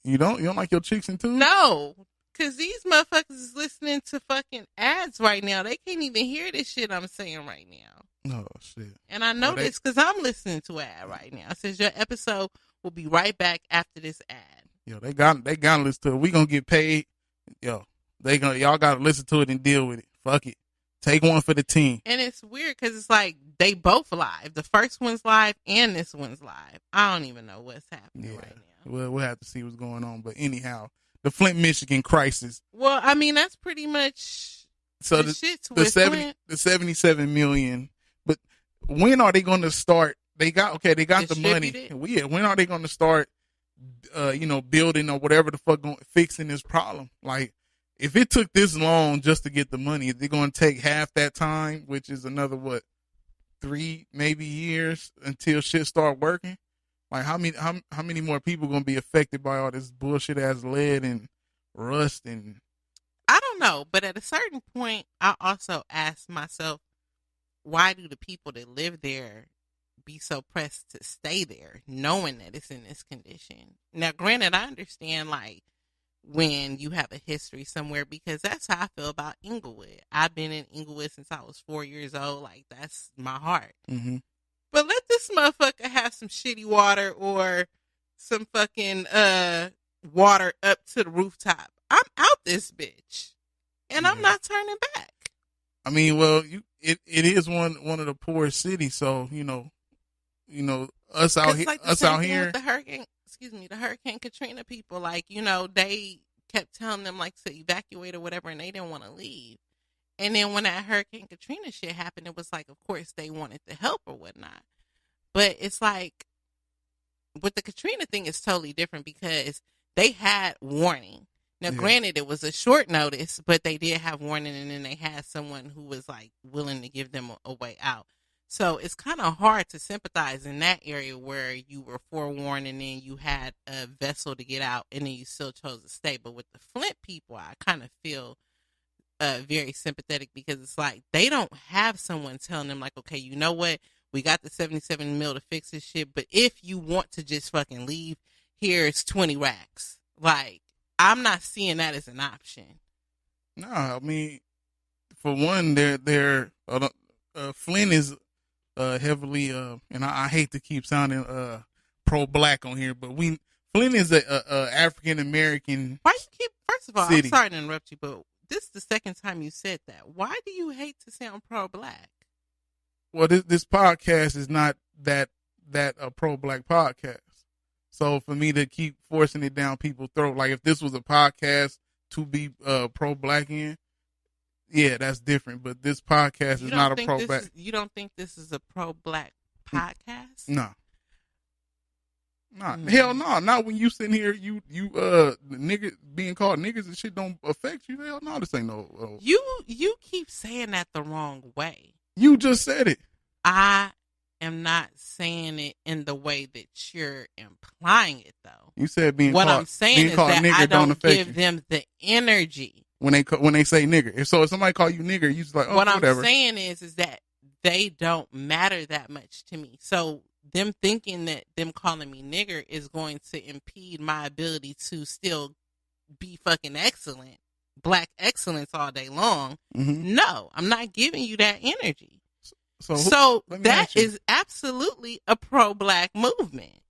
You don't like your chicks in twos? No, because these motherfuckers is listening to fucking ads right now. They can't even hear this shit I'm saying right now. Oh shit! And I know this because I'm listening to an ad right now. It says your episode will be right back after this ad. Yo, they got to listen to it. We gonna get paid. Yo, y'all gotta listen to it and deal with it. Fuck it. Take one for the team. And it's weird because it's like they both live. The first one's live and this one's live. I don't even know what's happening right now. Well, we'll have to see what's going on. But anyhow, the Flint, Michigan crisis. Well, I mean, that's pretty much the 77 million. But when are they going to start? They got the money. When are they going to start building or whatever the fuck fixing this problem. Like, if it took this long just to get the money, they're going to take half that time, which is another, 3 maybe years until shit start working. Like, how many more people going to be affected by all this bullshit ass lead and rust? And I don't know, but at a certain point, I also ask myself, why do the people that live there be so pressed to stay there, knowing that it's in this condition? Now, granted, I understand, like, when you have a history somewhere, because that's how I feel about Inglewood. I've been in Inglewood since I was 4 years old. Like, that's my heart. mm-hmm. But let this motherfucker have some shitty water or some fucking water up to the rooftop. I'm out this bitch, and I'm not turning back. I mean, well, it is one of the poorest cities, so us out here, like us out here. With the Hurricane Katrina people, like, they kept telling them like to evacuate or whatever, and they didn't want to leave. And then when that Hurricane Katrina shit happened, it was like, of course they wanted to help or whatnot. But it's like, with the Katrina thing, it's totally different because they had warning. Now, granted, it was a short notice, but they did have warning, and then they had someone who was like willing to give them a way out. So it's kind of hard to sympathize in that area where you were forewarned and then you had a vessel to get out and then you still chose to stay. But with the Flint people, I kind of feel very sympathetic because it's like they don't have someone telling them like, okay, you know what? We got the 77 mil to fix this shit, but if you want to just fucking leave, here's 20 racks. Like, I'm not seeing that as an option. No, I mean, for one, Flint is heavily, and I hate to keep sounding pro-black on here, but Flint is a African American. Why you keep? First of all, city. I'm sorry to interrupt you, but this is the second time you said that. Why do you hate to sound pro-black? Well, this podcast is not that a pro-black podcast. So for me to keep forcing it down people's throat, like if this was a podcast to be pro-black in, yeah, that's different. But this podcast is not a pro-black. You don't think this is a pro-black podcast? No. Nah, hell no. Not when you sitting here, you nigga being called niggas and shit don't affect you. Hell no, this ain't no. You keep saying that the wrong way. You just said it. I am not saying it in the way that you're implying it, though. You said what I'm saying is that I don't give them the energy when they say nigger. So if somebody call you nigger, you just like, oh, what whatever. I'm saying is that they don't matter that much to me. So them thinking that them calling me nigger is going to impede my ability to still be fucking excellent, black excellence all day long. Mm-hmm. No, I'm not giving you that energy. So that is absolutely a pro-black movement.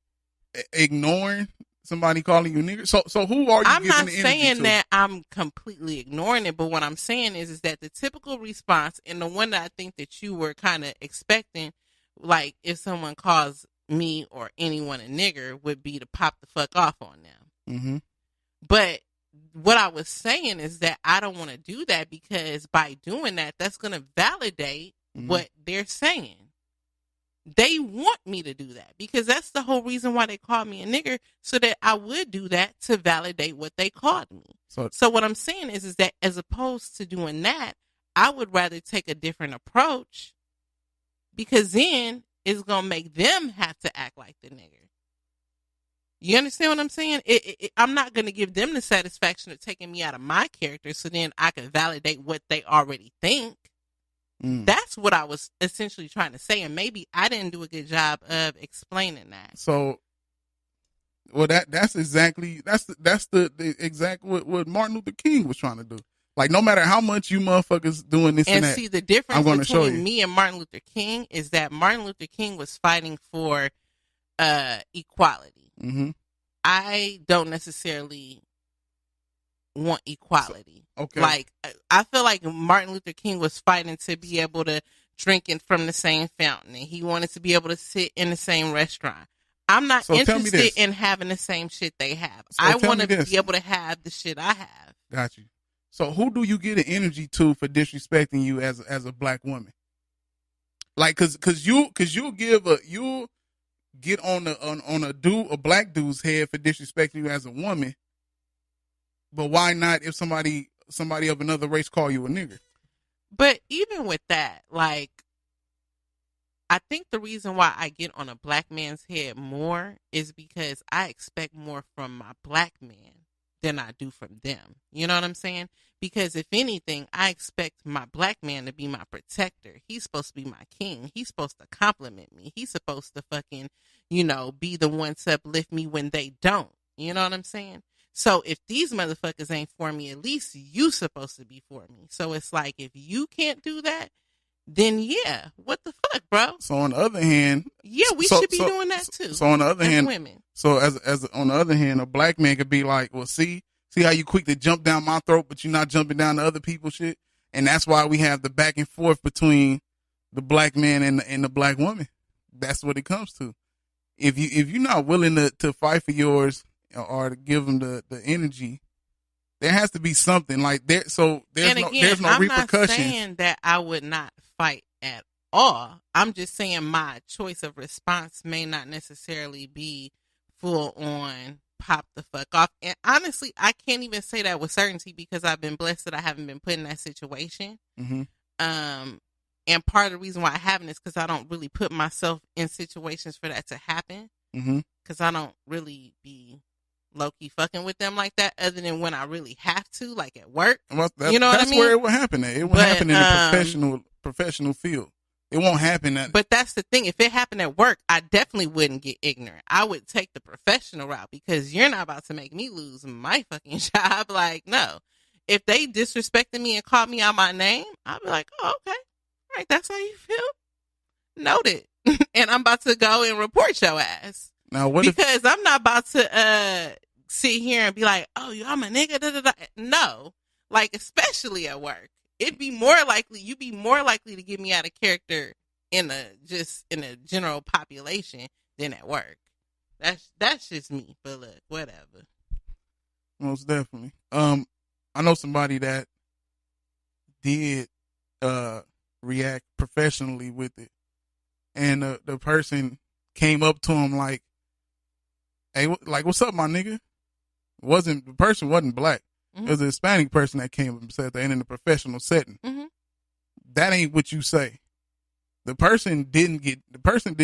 Ignoring somebody calling you nigger. So who are you? I'm giving not the energy saying to? that I'm completely ignoring it, but what I'm saying is that the typical response, and the one that I think that you were kind of expecting, like if someone calls me or anyone a nigger, would be to pop the fuck off on them. Mm-hmm. But what I was saying is that I don't want to do that because by doing that, that's going to validate what they're saying. They want me to do that because that's the whole reason why they called me a nigger, so that I would do that to validate what they called me. So what I'm saying is that as opposed to doing that, I would rather take a different approach because then it's going to make them have to act like the nigger. You understand what I'm saying? I'm not going to give them the satisfaction of taking me out of my character so then I can validate what they already think. That's what I was essentially trying to say, and maybe I didn't do a good job of explaining that. So, well, that's the exact what Martin Luther King was trying to do. Like, no matter how much you motherfuckers doing this and that, see the difference between me and Martin Luther King is that Martin Luther King was fighting for equality. Mm-hmm. I don't necessarily want equality. Okay. Like, I feel like Martin Luther King was fighting to be able to drink from the same fountain, and he wanted to be able to sit in the same restaurant. I'm not interested in having the same shit they have. I want to be able to have the shit I have. Got you. So who do you get the energy to for disrespecting you as a black woman? Like, cause you'll give get on a black dude's head for disrespecting you as a woman, but why not if somebody of another race call you a nigger? But even with that, like, I think the reason why I get on a black man's head more is because I expect more from my black man than I do from them. You know what I'm saying? Because if anything, I expect my black man to be my protector. He's supposed to be my king. He's supposed to compliment me. He's supposed to fucking, be the one to uplift me when they don't. You know what I'm saying? So if these motherfuckers ain't for me, at least you supposed to be for me. So it's like, if you can't do that, then yeah, what the fuck, bro? So on the other hand, yeah, we should be doing that too. So on the other hand, women. So as on the other hand, a black man could be like, well, see how you quick to jump down my throat, but you're not jumping down to other people's shit, and that's why we have the back and forth between the black man and the black woman. That's what it comes to. If you're not willing to fight for yours or to give them the energy, there has to be something like there. So there's no repercussions. I'm not saying that I would not fight at all. I'm just saying my choice of response may not necessarily be full on pop the fuck off. And honestly, I can't even say that with certainty because I've been blessed that I haven't been put in that situation. Mm-hmm. And part of the reason why I haven't is because I don't really put myself in situations for that to happen. Because I don't really be low-key fucking with them like that, other than when I really have to, like at work. Well, you know what I mean? That's where it would happen at. It would happen in the professional field. It won't happen at. But that's the thing. If it happened at work, I definitely wouldn't get ignorant. I would take the professional route because you're not about to make me lose my fucking job. Like, no. If they disrespected me and called me out my name, I'd be like, oh, okay. All right, that's how you feel? Noted. And I'm about to go and report your ass. Now, because I'm not about to sit here and be like, oh, I'm a nigga. Da, da, da. No. Like, especially at work. You'd be more likely to get me out of character in a general population than at work. That's just me. But look, whatever. Most definitely. I know somebody that did react professionally with it, and the person came up to him like, "Hey, what's up, my nigga?" The person wasn't black. Mm-hmm. It was a Hispanic person that came up and said that in a professional setting. Mm-hmm. That ain't what you say. The person didn't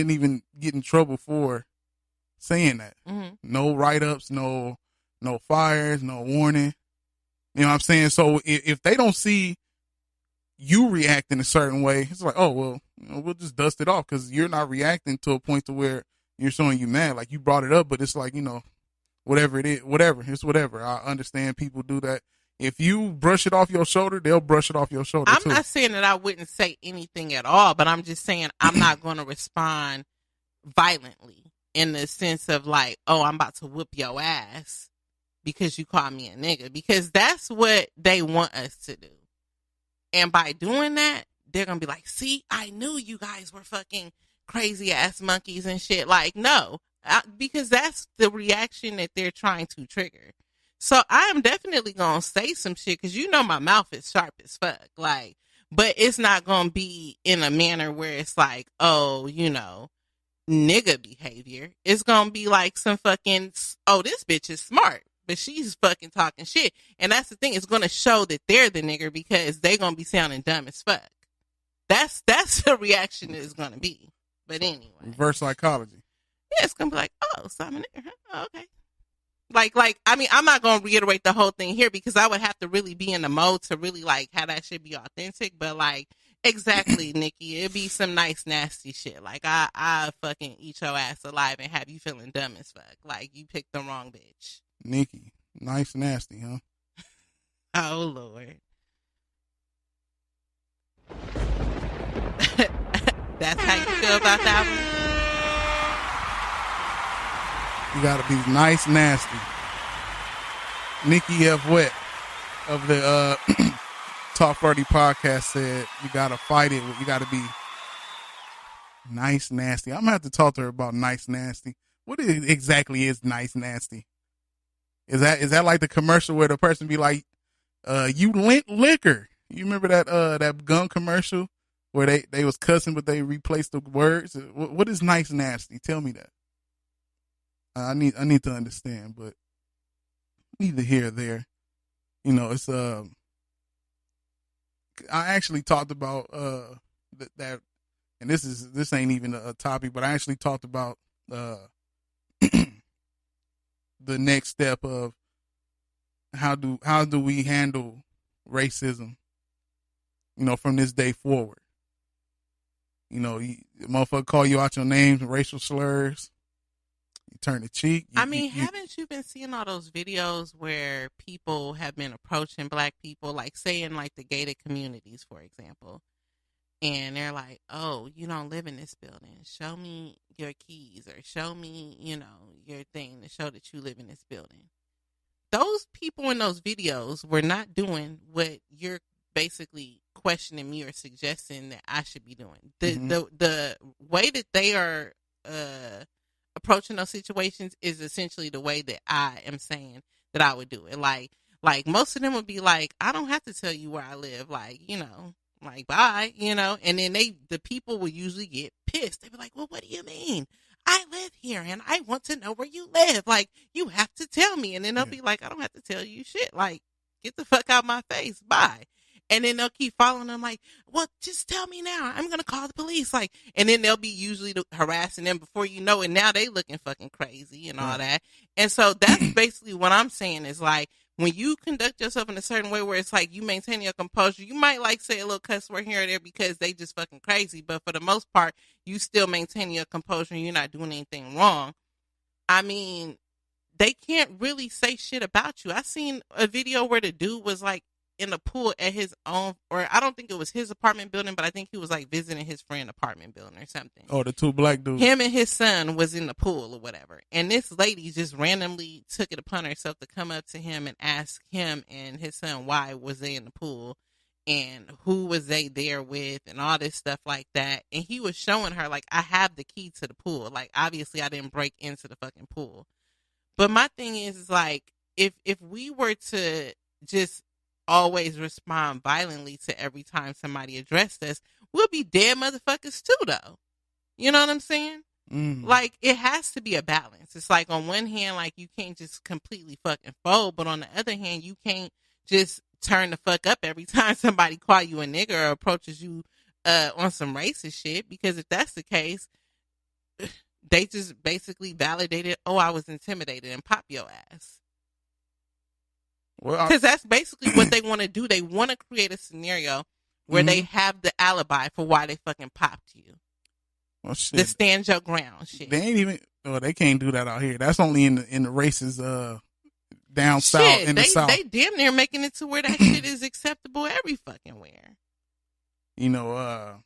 even get in trouble for saying that. Mm-hmm. No write-ups, no fires, no warning. You know what I'm saying? So if they don't see you reacting a certain way, it's like, oh, well, we'll just dust it off because you're not reacting to a point to where you're showing you mad. Like, you brought it up, but it's like, whatever it is, it's whatever. I understand people do that. If you brush it off your shoulder, they'll brush it off your shoulder I'm too. not saying that I wouldn't say anything at all, but I'm just saying I'm not going to respond violently in the sense of like, oh, I'm about to whoop your ass because you call me a nigga, because that's what they want us to do. And by doing that, they're going to be like, see, I knew you guys were fucking crazy ass monkeys and shit. Like, no. Because that's the reaction that they're trying to trigger. So I'm definitely going to say some shit because my mouth is sharp as fuck. Like, but it's not going to be in a manner where it's like, oh, nigga behavior. It's going to be like some fucking, oh, this bitch is smart, but she's fucking talking shit. And that's the thing. It's going to show that they're the nigger because they're going to be sounding dumb as fuck. That's the reaction that it's going to be. But anyway. Reverse psychology. Yeah, it's gonna be like, oh, so I'm a nigger, huh? Oh, okay. Like, I mean, I'm not gonna reiterate the whole thing here because I would have to really be in the mode to really like have that shit be authentic. But like, exactly, Nikki, it'd be some nice nasty shit. Like, I fucking eat your ass alive and have you feeling dumb as fuck. Like, you picked the wrong bitch. Nikki, nice nasty, huh? Oh Lord. That's how you feel about that one? You gotta be nice nasty. Nikki F. Wet of the Talk 30 podcast said you gotta fight it. You gotta be nice nasty. I'm gonna have to talk to her about nice nasty. What exactly is nice nasty? Is that like the commercial where the person be like, you lent liquor? You remember that gun commercial where they was cussing but they replaced the words? What is nice nasty? Tell me that. I need to understand, but neither here or there. You know, it's I actually talked about that, and this ain't even a topic, but I actually talked about the next step of how do we handle racism, you know, from this day forward. You know, motherfucker call you out your names and racial slurs. You turn the cheek. Haven't you been seeing all those videos where people have been approaching black people, like say in like the gated communities, for example, and they're like, "Oh, you don't live in this building. Show me your keys or show me, you know, your thing to show that you live in this building." Those people in those videos were not doing what you're basically questioning me or suggesting that I should be doing. The way that they are approaching those situations is essentially the way that I am saying that I would do it. Like most of them would be like, "I don't have to tell you where I live. Like, you know, like, bye, you know." And then the people will usually get pissed. They be like, "Well, what do you mean? I live here and I want to know where you live. Like, you have to tell me." And then they'll be like, "I don't have to tell you shit. Like, get the fuck out my face. Bye." And then they'll keep following them like, "Well, just tell me now. I'm going to call the police." Like, and then they'll be usually harassing them before you know it. Now they looking fucking crazy and all that. And so that's basically what I'm saying is like, when you conduct yourself in a certain way where it's like you maintain your composure, you might like say a little cuss word here or there because they just fucking crazy. But for the most part, you still maintain your composure and you're not doing anything wrong. I mean, they can't really say shit about you. I seen a video where the dude was like in the pool at his own, or I don't think it was his apartment building, but I think he was like visiting his friend's apartment building or something. Oh, the two black dudes. Him and his son was in the pool or whatever. And this lady just randomly took it upon herself to come up to him and ask him and his son why was they in the pool and who was they there with and all this stuff like that. And he was showing her like, "I have the key to the pool. Like, obviously I didn't break into the fucking pool." But my thing is like, if we were to just always respond violently to every time somebody addressed us, we'll be dead motherfuckers too, though. You know what I'm saying? Like, it has to be a balance. It's like, on one hand, like, you can't just completely fucking fold, but on the other hand, you can't just turn the fuck up every time somebody call you a nigger or approaches you on some racist shit, because if that's the case, they just basically validated, "Oh, I was intimidated," and pop your ass. Because that's basically what they want to do. They want to create a scenario where they have the alibi for why they fucking popped you. Well, shit. The stand your ground shit. They ain't even. Well, they can't do that out here. That's only in the races down south in the south. They damn near making it to where that shit is acceptable every fucking where. You know,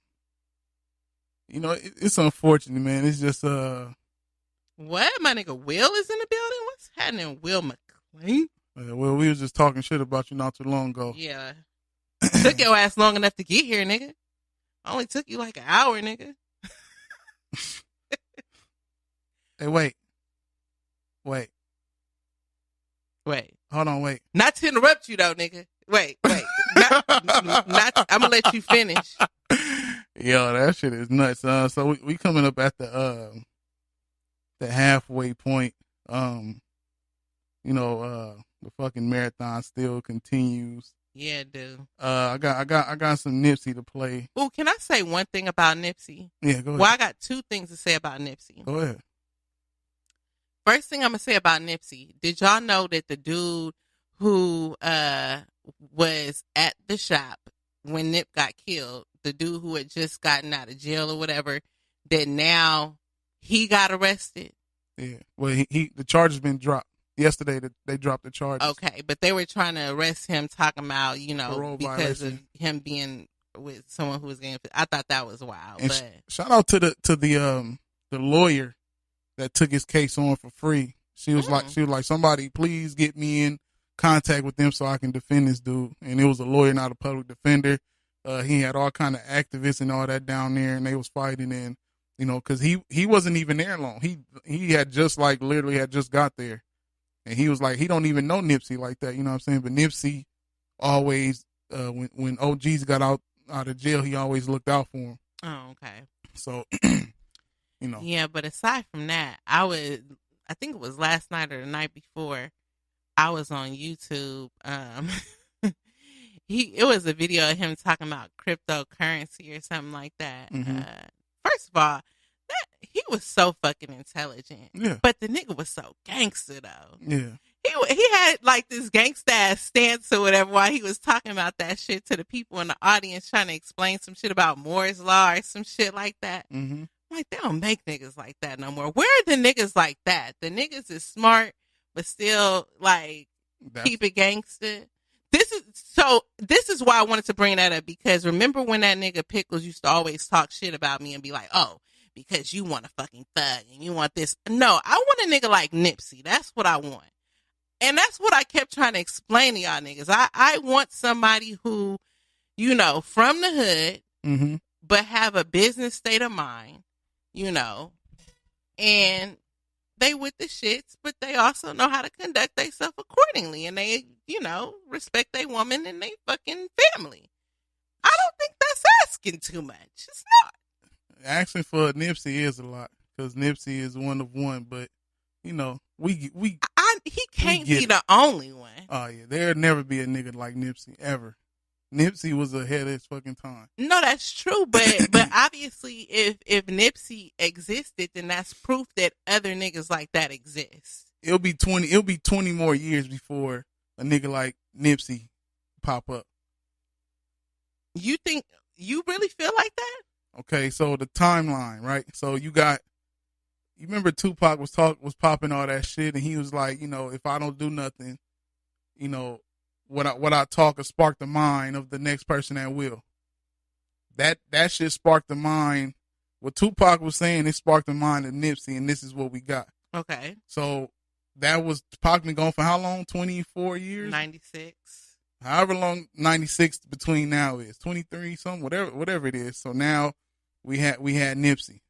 it's unfortunate, man. It's just What? My nigga Will is in the building? What's happening, Will McLean? Well, we was just talking shit about you not too long ago. Yeah. Took your ass long enough to get here, nigga. Only took you like an hour, nigga. Hey, wait. Hold on, wait. Not to interrupt you, though, nigga. Wait. not, I'm gonna let you finish. Yo, that shit is nuts. So we coming up at the halfway point. The fucking marathon still continues. Yeah, dude. I got some Nipsey to play. Oh, can I say one thing about Nipsey? Yeah, go ahead. Well, I got two things to say about Nipsey. Go ahead. First thing I'm gonna say about Nipsey, did y'all know that the dude who was at the shop when Nip got killed, the dude who had just gotten out of jail or whatever, that now he got arrested? Yeah. Well, the charge has been dropped. Yesterday, they dropped the charges. Okay, but they were trying to arrest him, talking about, Parole because violation. of him being with someone who was getting. I thought that was wild. And but shout out to the lawyer that took his case on for free. She was like, "Somebody please get me in contact with them so I can defend this dude." And it was a lawyer, not a public defender. He had all kind of activists and all that down there, and they was fighting. And because he wasn't even there long. He had just literally had just got there. And he was like, he don't even know Nipsey like that, you know what I'm saying? But Nipsey always, when OGs got out of jail, he always looked out for him. Oh, okay. So, Yeah, but aside from that, I would I think it was last night or the night before, I was on YouTube. It was a video of him talking about cryptocurrency or something like that. First of all, he was so fucking intelligent. Yeah. But the nigga was so gangster though. Yeah. He had like this gangsta ass stance or whatever while he was talking about that shit to the people in the audience, trying to explain some shit about Moore's Law or some shit like that. Mm-hmm. Like, they don't make niggas like that no more. Where are the niggas like that? The niggas is smart, but still like keep it gangster. This is why I wanted to bring that up, because remember when that nigga Pickles used to always talk shit about me and be like, oh, because you want a fucking thug and you want this. No, I want a nigga like Nipsey. That's what I want. And that's what I kept trying to explain to y'all niggas. I want somebody who, you know, from the hood, mm-hmm. but have a business state of mind, you know, and they with the shits, but they also know how to conduct themselves accordingly. And they, you know, respect their woman and they fucking family. I don't think that's asking too much. It's not. Asking for Nipsey is a lot, because Nipsey is one of one, but, you know, he can't be the only one. Oh yeah, there'll never be a nigga like Nipsey ever. Nipsey was ahead of his fucking time. No, that's true, but obviously, if Nipsey existed, then that's proof that other niggas like that exist. It'll be 20 more years before a nigga like Nipsey pop up. You really feel like that? Okay, so the timeline, right? So you remember Tupac was popping all that shit, and he was like, you know, if I don't do nothing, you know, what I talk will spark the mind of the next person that will. That shit sparked the mind. What Tupac was saying, it sparked the mind of Nipsey, and this is what we got. Okay. So that was Pac been gone for how long? 24 years? 96. However long 96 between now is. 23 something, whatever it is. So now we had Nipsey.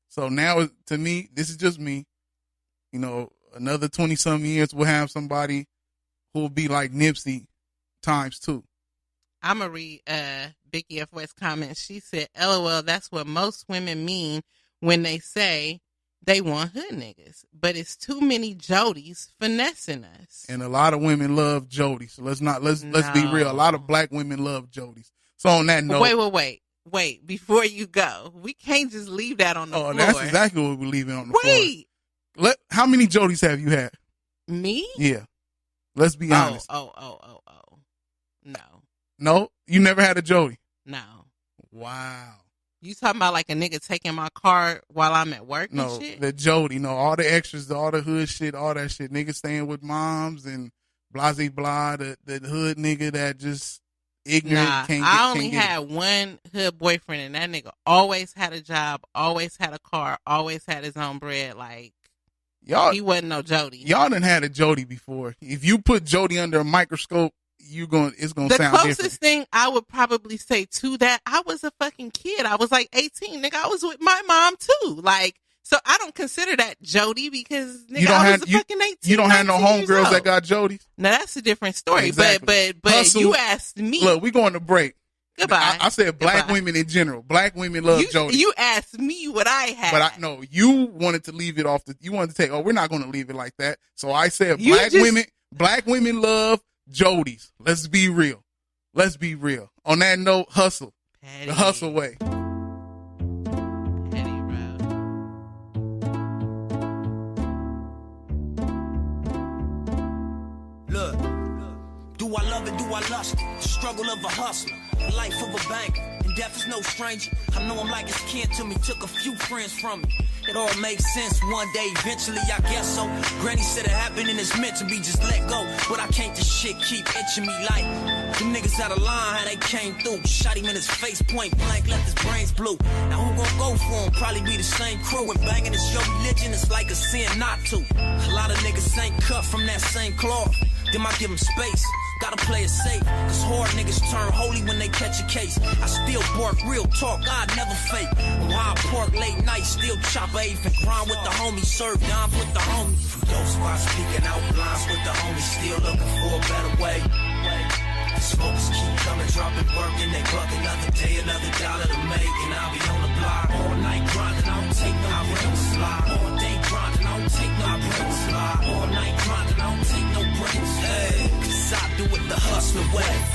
So now, to me, this is just me, you know, another 20-some years, we'll have somebody who will be like Nipsey times 2. I'm going to read Vicky F. West comments. She said, LOL, that's what most women mean when they say they want hood niggas. But it's too many Jodies finessing us. And a lot of women love Jody. So let's be real. A lot of black women love Jodies. So on that note. Wait, before you go, we can't just leave that on the floor. Oh, that's exactly what we're leaving on the floor. How many Jodies have you had? Me? Yeah. Let's be honest. Oh. No. No? You never had a Jody? No. Wow. You talking about like a nigga taking my car while I'm at work no, and shit? The Jody. No, all the extras, all the hood shit, all that shit. Niggas staying with moms and blase blah, the hood nigga that just ignorant. I only had one hood boyfriend, and that nigga always had a job, always had a car, always had his own bread. Like, he wasn't no Jody. Y'all done had a Jody before. If you put Jody under a microscope, it's gonna sound different. The closest thing I would probably say to that, I was a fucking kid. I was like 18, nigga. I was with my mom too. Like, so I don't consider that Jody because nigga, I was fucking 18. You don't have no homegirls that got Jodies? No, that's a different story. Exactly. But Hustle. you asked me. Look, we going to break. Goodbye. I said black women in general. Black women love Jody. You asked me what I had. But you wanted to leave it off you wanted to take, we're not going to leave it like that. So I said black women love Jodies. Let's be real. On that note, hustle. Petty. The hustle way. Look, do I love it? Do I lust it? The struggle of a hustler, the life of a banker, and death is no stranger. I know I'm like his kin to me, took a few friends from me. It all makes sense one day, eventually, I guess so. Granny said it happened and it's meant to be, just let go. But I can't, this shit keep itching me like them niggas out of line, how they came through. Shot him in his face, point blank, left his brains blue. Now who gon' go for him? Probably be the same crew. And banging is your religion, it's like a sin not to. A lot of niggas ain't cut from that same cloth. Then I give them space, gotta play it safe. Cause hard niggas turn holy when they catch a case. I still bark real talk, I never fake. Wild pork late night, still chop beef and grind with the homies, serve dimes with the homies. From dope spots, speaking out blinds with the homies, still looking for a better way. The smokers keep coming, dropping work, and they buck another day, another dollar to make. And I'll be on the block all night grinding, I don't take no, I bring the slide. All day grinding, I don't take no, I bring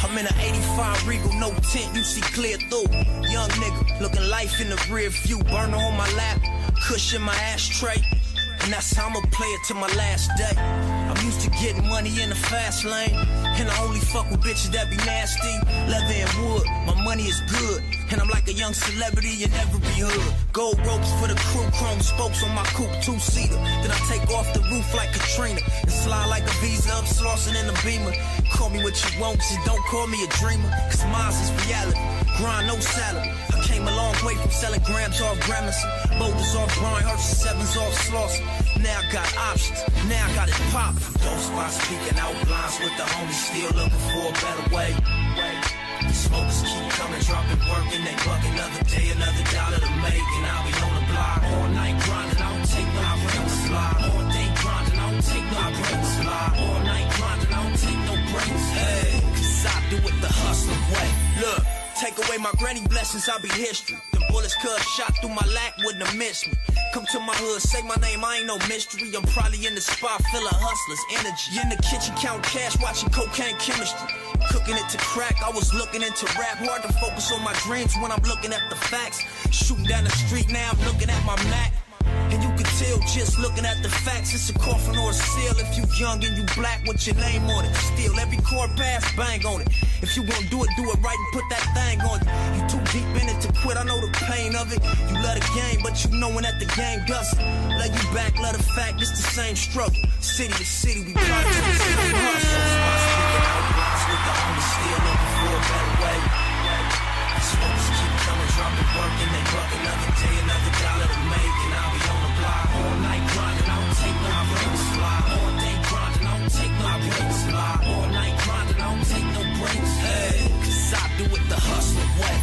I'm in an 85 Regal, no tint, you see clear through. Young nigga, looking life in the rear view. Burner on my lap, cushion my ashtray. And that's how I'ma play it to my last day. I'm used to getting money in the fast lane, and I only fuck with bitches that be nasty. Leather and wood, my money is good, and I'm like a young celebrity in every hood. Gold ropes for the crew, chrome spokes on my coupe, two-seater. Then I take off the roof like Katrina and slide like a Visa up, slossing in the Beamer. Call me what you want, just don't call me a dreamer, cause mine's is reality. Grind, no salary. I came a long way from selling grams off Gramercy, boulders off Brian Hurst, sevens off Slauson. Now I got options, now I got it poppin'. Those spots speaking out blinds with the homies, still looking for a better way. The smokers keep coming, dropping work, and they buck another day, another dollar to make. And I'll be on the block all night grinding, I don't take no breaks. All day grinding, I don't take no breaks. All night grinding, I don't take no breaks. Hey, cause I do it the hustler way. Look. Take away my granny blessings, I'll be history. Them bullets cut shot through my lack wouldn't have missed me. Come to my hood, say my name, I ain't no mystery. I'm probably in the spot, full of hustlers, energy. In the kitchen, count cash, watching cocaine chemistry. Cooking it to crack, I was looking into rap. Hard to focus on my dreams when I'm looking at the facts. Shooting down the street, now I'm looking at my Mac. And you can tell just looking at the facts, it's a coffin or a seal. If you young and you black with your name on it, still every chord pass, bang on it. If you gon' do it right and put that thing on it. You too deep in it to quit, I know the pain of it. You love the game, but you knowing that the game doesn't. Let you back, let the fact, it's the same struggle. City to city, we try to the city hustle. Speaking out lines with the homies, still looking for a better way. Smokers keep coming, dropping work, and they buck another day, another dollar to make. And I'll be on the block all night grinding, I don't take no breaks. All day grinding, I don't take no breaks. All night grinding, I don't take no breaks. Hey, cause I do it the hustler way.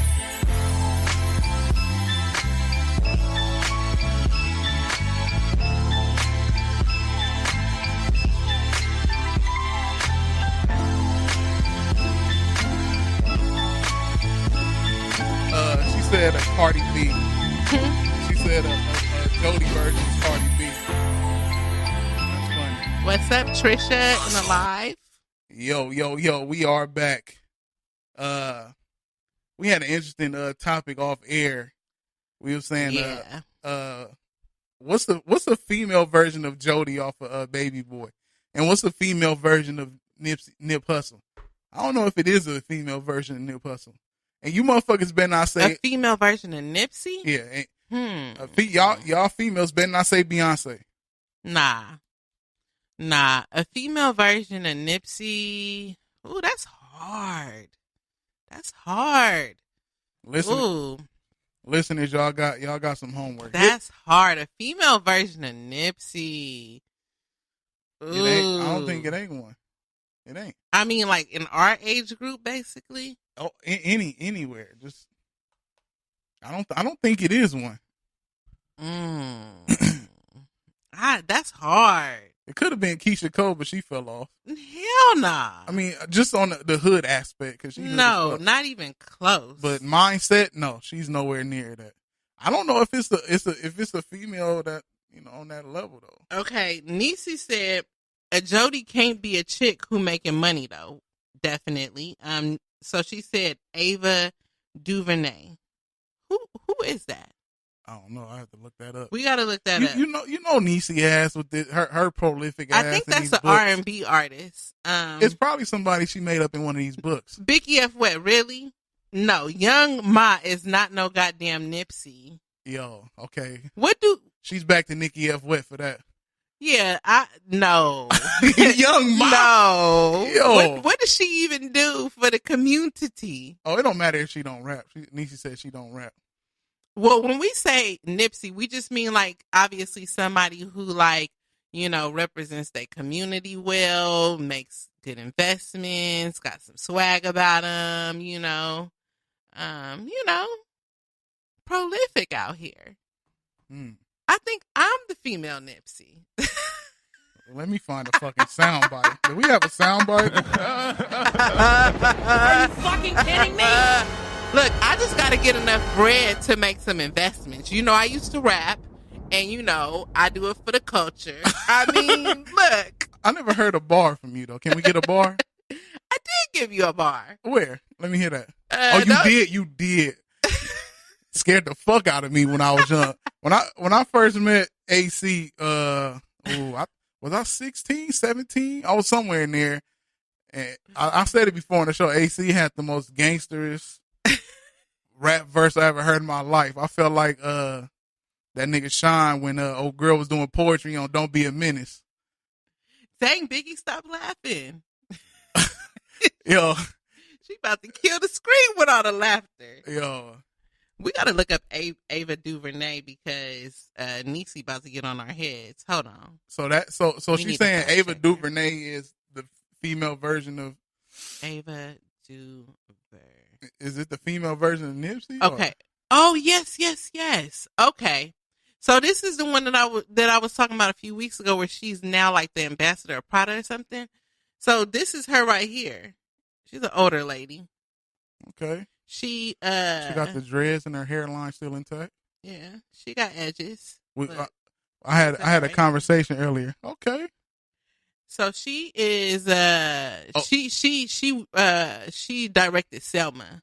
She said a Cardi B. She said a Jody version's Cardi B. That's funny. What's up, Trisha and Alive? Yo, we are back. We had an interesting topic off air. We were saying what's the female version of Jody off of Baby Boy? And what's the female version of Nip Hussle? I don't know if it is a female version of Nip Hussle. And you motherfuckers better not say a female version of Nipsey. Yeah, y'all females better not say Beyonce. Nah, a female version of Nipsey. Ooh, that's hard. Listeners, y'all got some homework. That's hard. A female version of Nipsey. It ain't. I don't think it ain't one. It ain't. I mean, like in our age group, basically. Oh, anywhere. Just I don't think it is one. That's hard. It could have been Keisha Cole, but she fell off. Hell nah. I mean, just on the hood aspect, because no, not even close. But mindset, no, she's nowhere near that. I don't know if it's a female that on that level though. Okay, Niecy said a Jody can't be a chick who making money though. Definitely. So she said Ava DuVernay. Who is that? I don't know. I have to look that up. We got to look that up. You know Niecy ass with her prolific ass. I think that's an R&B artist. It's probably somebody she made up in one of these books. Vicky F. Wet, really? No, Young Ma is not no goddamn Nipsey. Yo, okay. She's back to Nikki F. Wet for that. Yeah, no. Young Ma. No. Yo. What does she even do for the community? Oh, it don't matter if she don't rap. Niecy said she don't rap. Well, when we say Nipsey, we just mean like obviously somebody who like, represents their community well, makes good investments, got some swag about them, prolific out here. I think I'm the female Nipsey. Let me find a fucking soundbite. Do we have a soundbite? Are you fucking kidding me? Look, I just got to get enough bread to make some investments. I used to rap, and I do it for the culture. I mean, look. I never heard a bar from you, though. Can we get a bar? I did give you a bar. Where? Let me hear that. You no. did. You did. Scared the fuck out of me when I was young. When I first met AC, was I 16, 17? I was somewhere in there. And I said it before on the show. AC had the most gangsterous rap verse I ever heard in my life. I felt like that nigga Sean when old girl was doing poetry on "Don't Be a Menace." Dang, Biggie, stop laughing. Yo, She about to kill the screen with all the laughter. yo. We got to look up Ava DuVernay because Niecy about to get on our heads. Hold on. So We she's need to saying fact Ava check DuVernay is the female version of. Ava DuVernay. Is it the female version of Nipsey? or- Okay. Oh, yes. Okay. So this is the one that I was talking about a few weeks ago where she's now like the ambassador of Prada or something. So this is her right here. She's an older lady. Okay. She got the dreads and her hairline still intact. yeah, she got edges. but- I had a right? conversation earlier. Okay. So she is she directed Selma.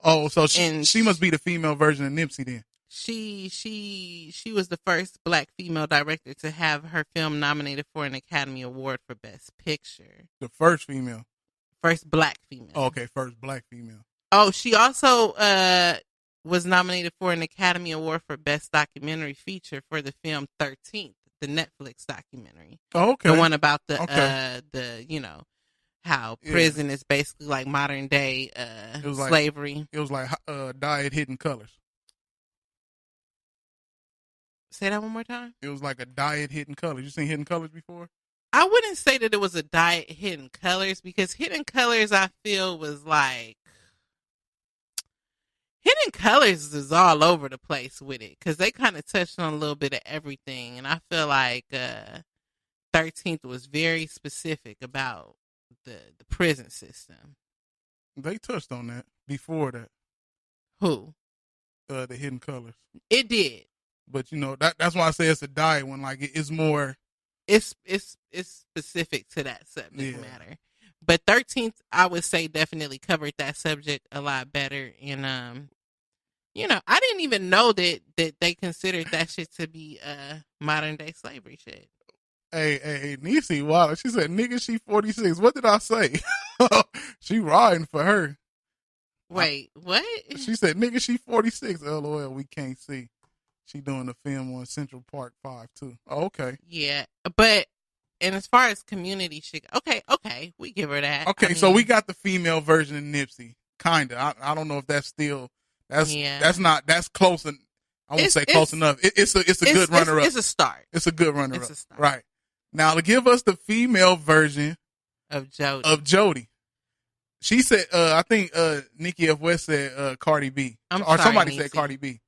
Oh, so And she must be the female version of Nipsey then. She was the first black female director to have her film nominated for an Academy Award for Best Picture. The first female. First black female. Oh, okay, first black female. Oh, she also was nominated for an Academy Award for Best Documentary Feature for the film 13th, the Netflix documentary. Oh, okay. The one about the Okay. how Yeah. prison is basically like modern day was like- slavery. It was like dyed hidden colors. Say that one more time. It was like a dyed hidden colors. You seen Hidden Colors before? I wouldn't say that it was a diet Hidden Colors because Hidden Colors I feel was like Hidden Colors is all over the place with it because they kind of touched on a little bit of everything, and I feel like 13th was very specific about the prison system. They touched on that before that. Who? The Hidden Colors. It did. But you know that's why I say it's a dyed one. Like it's more. It's specific to that subject matter. But 13th, I would say, definitely covered that subject a lot better. And I didn't even know that they considered that shit to be modern day slavery shit. Hey, Niecy, wow. She said, nigga, she 46. What did I say? She riding for her. Wait, what? She said, nigga, she 46. LOL, we can't see. She doing the film on Central Park 5 too. Oh, okay. Yeah, but and as far as community shit, okay, we give her that. Okay, so we got the female version of Nipsey. Kinda. I don't know if that's still that's close. I won't say close enough. It's a good runner up. It's a start. It's a good runner up. It's a start. Right. Now to give us the female version of Jody. She said, I think Nicki F. West said Cardi B. Somebody said Cardi B.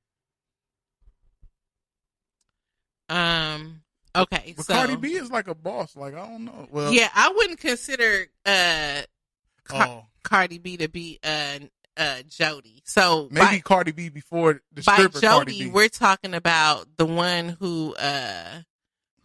Okay, but so Cardi B is like a boss. Like I don't know. Well, yeah, I wouldn't consider Cardi B to be Jody. So maybe Cardi B before the stripper. By Jody, Cardi B. We're talking about the one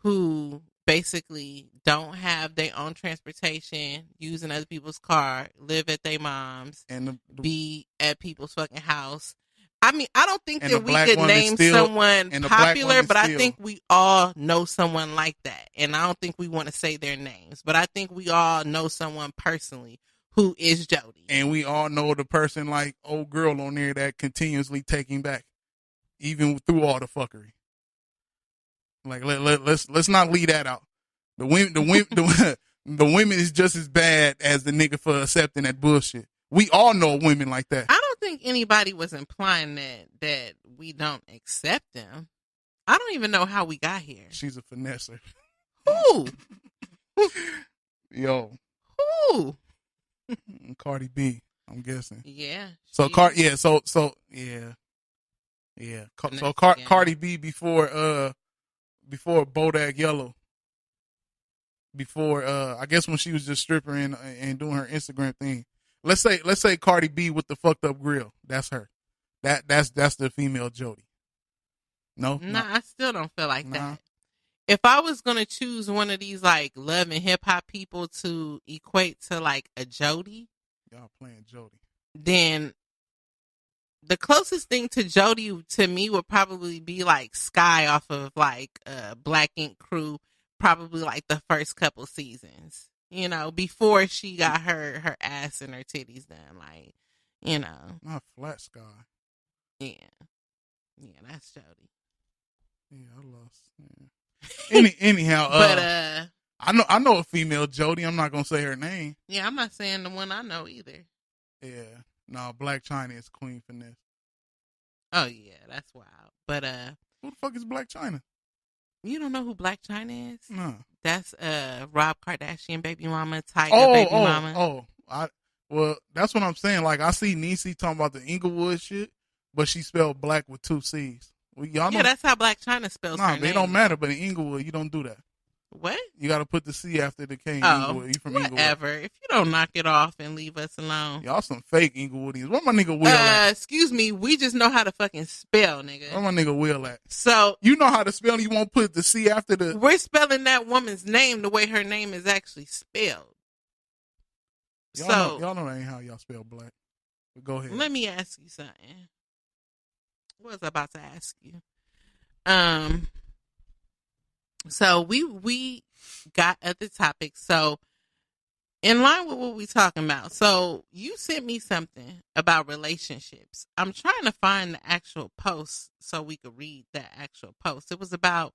who basically don't have their own transportation, using other people's car, live at their mom's, and be at people's fucking house. I mean, I don't think that we could name someone popular, but I think we all know someone like that. And I don't think we want to say their names, but I think we all know someone personally who is Jody. And we all know the person like old girl on there that continuously taking back, even through all the fuckery. Like let's not leave that out. The women is just as bad as the nigga for accepting that bullshit. We all know women like that. I don't think anybody was implying that we don't accept them. I don't even know how we got here. She's a finesser. Who? Yo. Who? Cardi B, I'm guessing. Yeah. So Cardi B before Bodak Yellow. Before I guess when she was just stripping and doing her Instagram thing. Let's say Cardi B with the fucked up grill. That's her. That's the female Jody. No? Nah, I still don't feel like that. if I was gonna choose one of these like love and hip hop people to equate to like a Jody, Y'all playing Jody. then the closest thing to Jody to me would probably be like Sky off of like Black Ink Crew, probably like the first couple seasons. You know, before she got her ass and her titties done, like, you know. Not Flat Sky. Yeah. Yeah, that's Jody. Yeah, I lost. Yeah. Anyhow, But I know a female Jody. I'm not gonna say her name. yeah, I'm not saying the one I know either. Yeah. No, Black China is Queen Finesse. Oh yeah, that's wild. But Who the fuck is Black China? you don't know who Black China is? No. That's Rob Kardashian baby mama, Tiger baby mama. Well, that's what I'm saying. Like, I see Niecy talking about the Inglewood shit, but she spelled black with 2 C's. Well, y'all know. Yeah, that's how Black China spells her name. It don't matter, but in Inglewood, you don't do that. What? You got to put the C after the K in Inglewood. You from Inglewood. Whatever. If you don't knock it off and leave us alone. Y'all some fake Inglewoodians. Where my nigga Will at? Excuse me, we just know how to fucking spell, nigga. Where my nigga Will at? So you know how to spell, you won't put the C after the... We're spelling that woman's name the way her name is actually spelled. Y'all know that ain't how y'all spell black. But go ahead. Let me ask you something. What was I about to ask you? So we got other topics. So in line with what we talking about. So you sent me something about relationships. I'm trying to find the actual post so we could read that actual post. It was about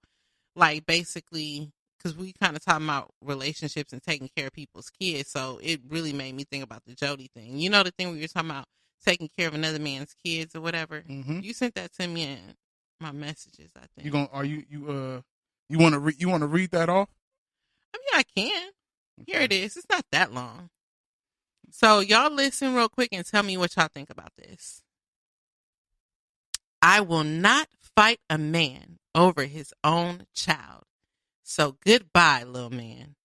like basically because we kind of talking about relationships and taking care of people's kids. So it really made me think about the Jody thing. You know, the thing where you're talking about taking care of another man's kids or whatever. Mm-hmm. You sent that to me in my messages, I think. You want to read that off? I mean, I can. Okay. Here it is. It's not that long. So y'all listen real quick and tell me what y'all think about this. I will not fight a man over his own child. So goodbye, little man.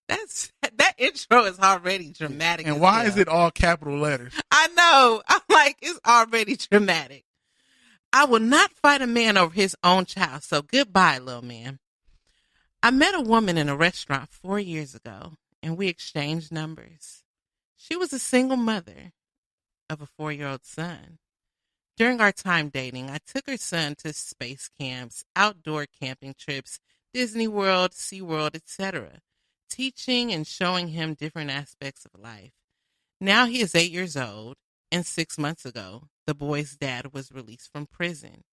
That intro is already dramatic. And why is it all capital letters? I know. I'm like, it's already dramatic. I will not fight a man over his own child. So goodbye, little man. I met a woman in a restaurant 4 years ago, and we exchanged numbers. She was a single mother of a 4-year-old son. During our time dating, I took her son to space camps, outdoor camping trips, Disney World, SeaWorld, etc., teaching and showing him different aspects of life. Now he is 8 years old, and 6 months ago, the boy's dad was released from prison,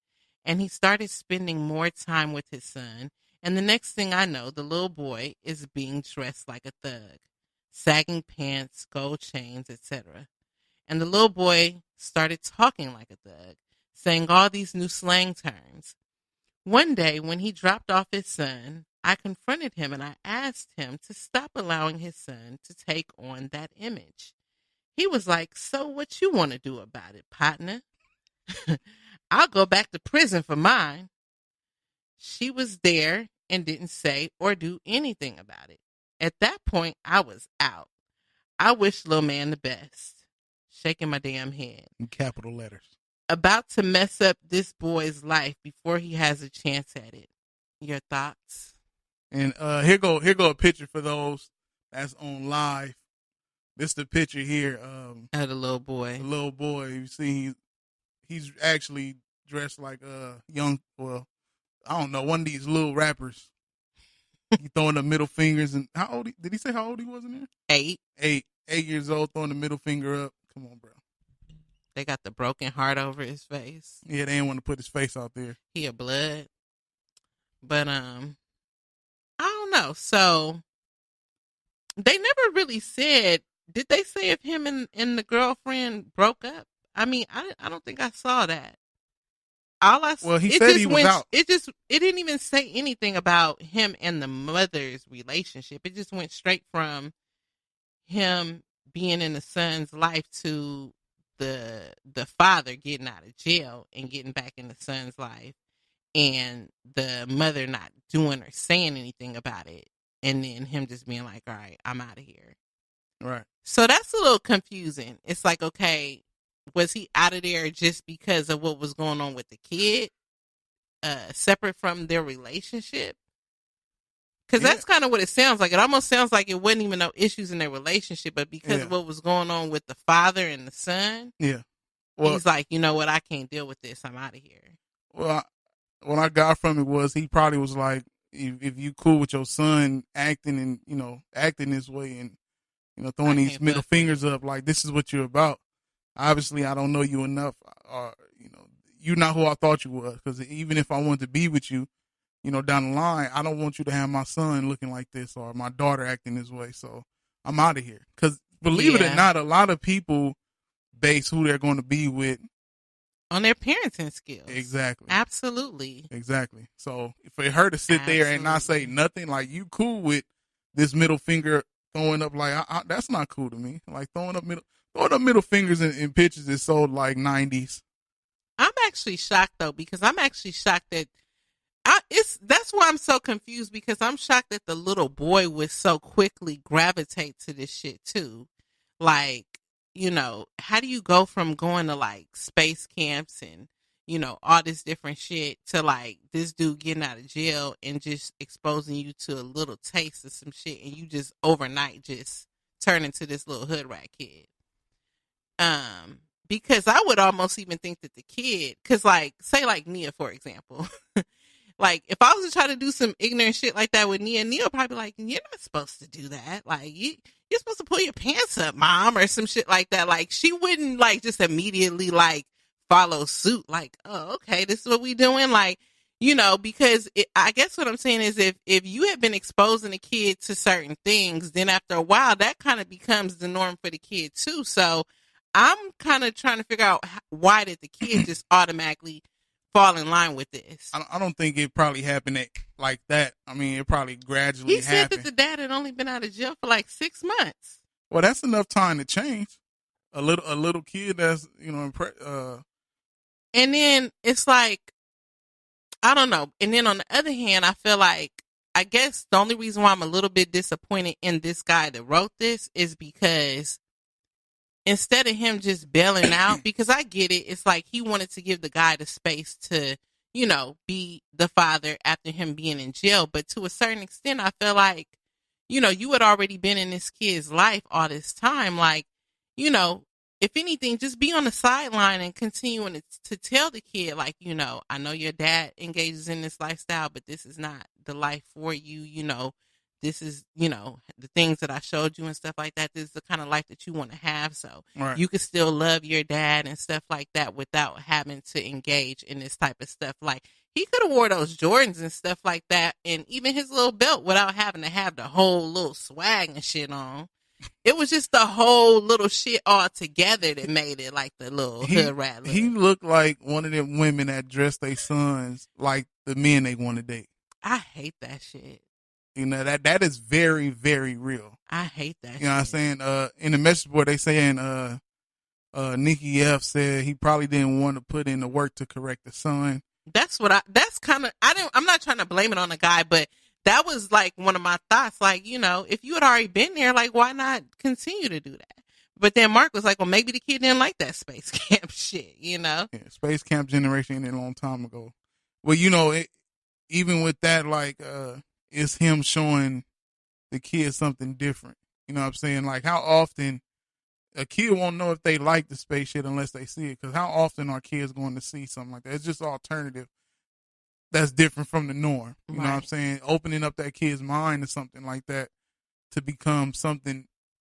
and he started spending more time with his son, and the next thing I know, the little boy is being dressed like a thug, sagging pants, gold chains, etc. And the little boy started talking like a thug, saying all these new slang terms. One day, when he dropped off his son, I confronted him and I asked him to stop allowing his son to take on that image. He was like, so what you want to do about it, partner? I'll go back to prison for mine. She was there and didn't say or do anything about it. At that point, I was out. I wish little man the best. Shaking my damn head. In capital letters. About to mess up this boy's life before he has a chance at it. Your thoughts? And here go a picture for those that's on live. This the picture here of the little boy. The little boy. You see, he's actually dressed like a young. Well, I don't know, one of these little rappers. He throwing the middle fingers. And how old? Did he say how old he was in there? 8. 8 years old, throwing the middle finger up. Come on, bro. They got the broken heart over his face. Yeah, they didn't want to put his face out there. He a blood. But I don't know. So they never really said. Did they say if him and the girlfriend broke up? I mean, I don't think I saw that. He said he was out. It didn't even say anything about him and the mother's relationship. It just went straight from him being in the son's life to the father getting out of jail and getting back in the son's life, and the mother not doing or saying anything about it, and then him just being like, all right, I'm out of here. Right. So that's a little confusing. It's like, okay, was he out of there just because of what was going on with the kid, separate from their relationship? Because that's kind of what it sounds like. It almost sounds like it wasn't even no issues in their relationship, but because of what was going on with the father and the son, he's like, you know what, I can't deal with this. I'm out of here. Well, what I got from it was he probably was like, if you cool with your son acting and, acting this way and, throwing these middle fingers up, like, this is what you're about. Obviously, I don't know you enough. You're not who I thought you was. Because even if I wanted to be with you, down the line, I don't want you to have my son looking like this or my daughter acting this way. So I'm out of here. Because believe it or not, a lot of people base who they're going to be with on their parenting skills. Exactly. Absolutely. Exactly. So for her to sit there and not say nothing, like, you cool with this middle finger throwing up, like, that's not cool to me. Like, throwing up middle fingers in pictures is so, like, 90s. I'm actually shocked, though, because I'm actually shocked that that's why I'm so confused, because I'm shocked that the little boy would so quickly gravitate to this shit, too. Like, how do you go from going to, like, space camps and, all this different shit to, like, this dude getting out of jail and just exposing you to a little taste of some shit, and you just overnight just turn into this little hood rat kid? Because I would almost even think that the kid, because, like, say, like, Nia, for example, like, if I was to try to do some ignorant shit like that with Nia would probably be like, you're not supposed to do that. Like, you're supposed to pull your pants up, mom, or some shit like that. Like, she wouldn't, like, just immediately, like, follow suit. Like, oh, okay, this is what we doing. Like, because I guess what I'm saying is if you have been exposing a kid to certain things, then after a while, that kind of becomes the norm for the kid, too. So I'm kind of trying to figure out why did the kid just automatically fall in line with this. I don't think it probably happened like that. I mean, it probably gradually happened. He said that the dad had only been out of jail for like 6 months. Well, that's enough time to change. A little kid that's, And then it's like, I don't know. And then on the other hand, I feel like, I guess the only reason why I'm a little bit disappointed in this guy that wrote this is because instead of him just bailing out, because I get it, it's like he wanted to give the guy the space to, be the father after him being in jail. But to a certain extent, I feel like, you had already been in this kid's life all this time. Like, if anything, just be on the sideline and continuing to tell the kid, like, I know your dad engages in this lifestyle, but this is not the life for you. This is, the things that I showed you and stuff like that. This is the kind of life that you want to have. So you can still love your dad and stuff like that without having to engage in this type of stuff. Like, he could have wore those Jordans and stuff like that, and even his little belt, without having to have the whole little swag and shit on. It was just the whole little shit all together that made it like the little hood rat look. He looked like one of them women that dress their sons like the men they want to date. I hate that shit. That is very, very real. I hate that shit. You know what I'm saying? In the message board, they saying Nikki F said he probably didn't want to put in the work to correct the son. I'm not trying to blame it on the guy, but that was like one of my thoughts. Like, if you had already been there, like, why not continue to do that? But then Mark was like, well, maybe the kid didn't like that space camp shit, Yeah, space camp generation ended a long time ago. Well, even with that, like, it's him showing the kid something different. You know what I'm saying? Like, how often a kid won't know if they like the space shit unless they see it. Because how often are kids going to see something like that? It's just alternative. That's different from the norm. You know what I'm saying? Opening up that kid's mind to something like that to become something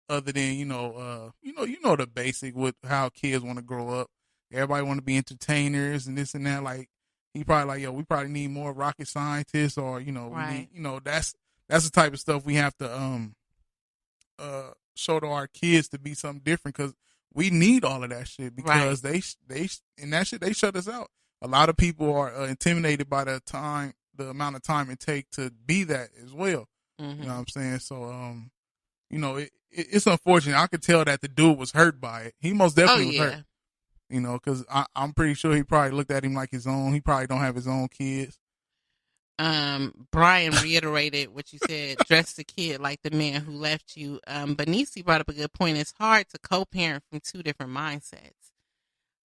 other than, the basic with how kids want to grow up. Everybody want to be entertainers and this and that. Like, he probably like, we probably need more rocket scientists or, we need, that's the type of stuff we have to show to our kids to be something different, because we need all of that shit, because they and that shit, they shut us out. A lot of people are intimidated by the amount of time it takes to be that as well. Mm-hmm. You know what I'm saying? So, it's unfortunate. I could tell that the dude was hurt by it. He most definitely was hurt. Because I'm pretty sure he probably looked at him like his own. He probably don't have his own kids. Brian reiterated what you said, dress the kid like the man who left you. Benici brought up a good point. It's hard to co-parent from two different mindsets.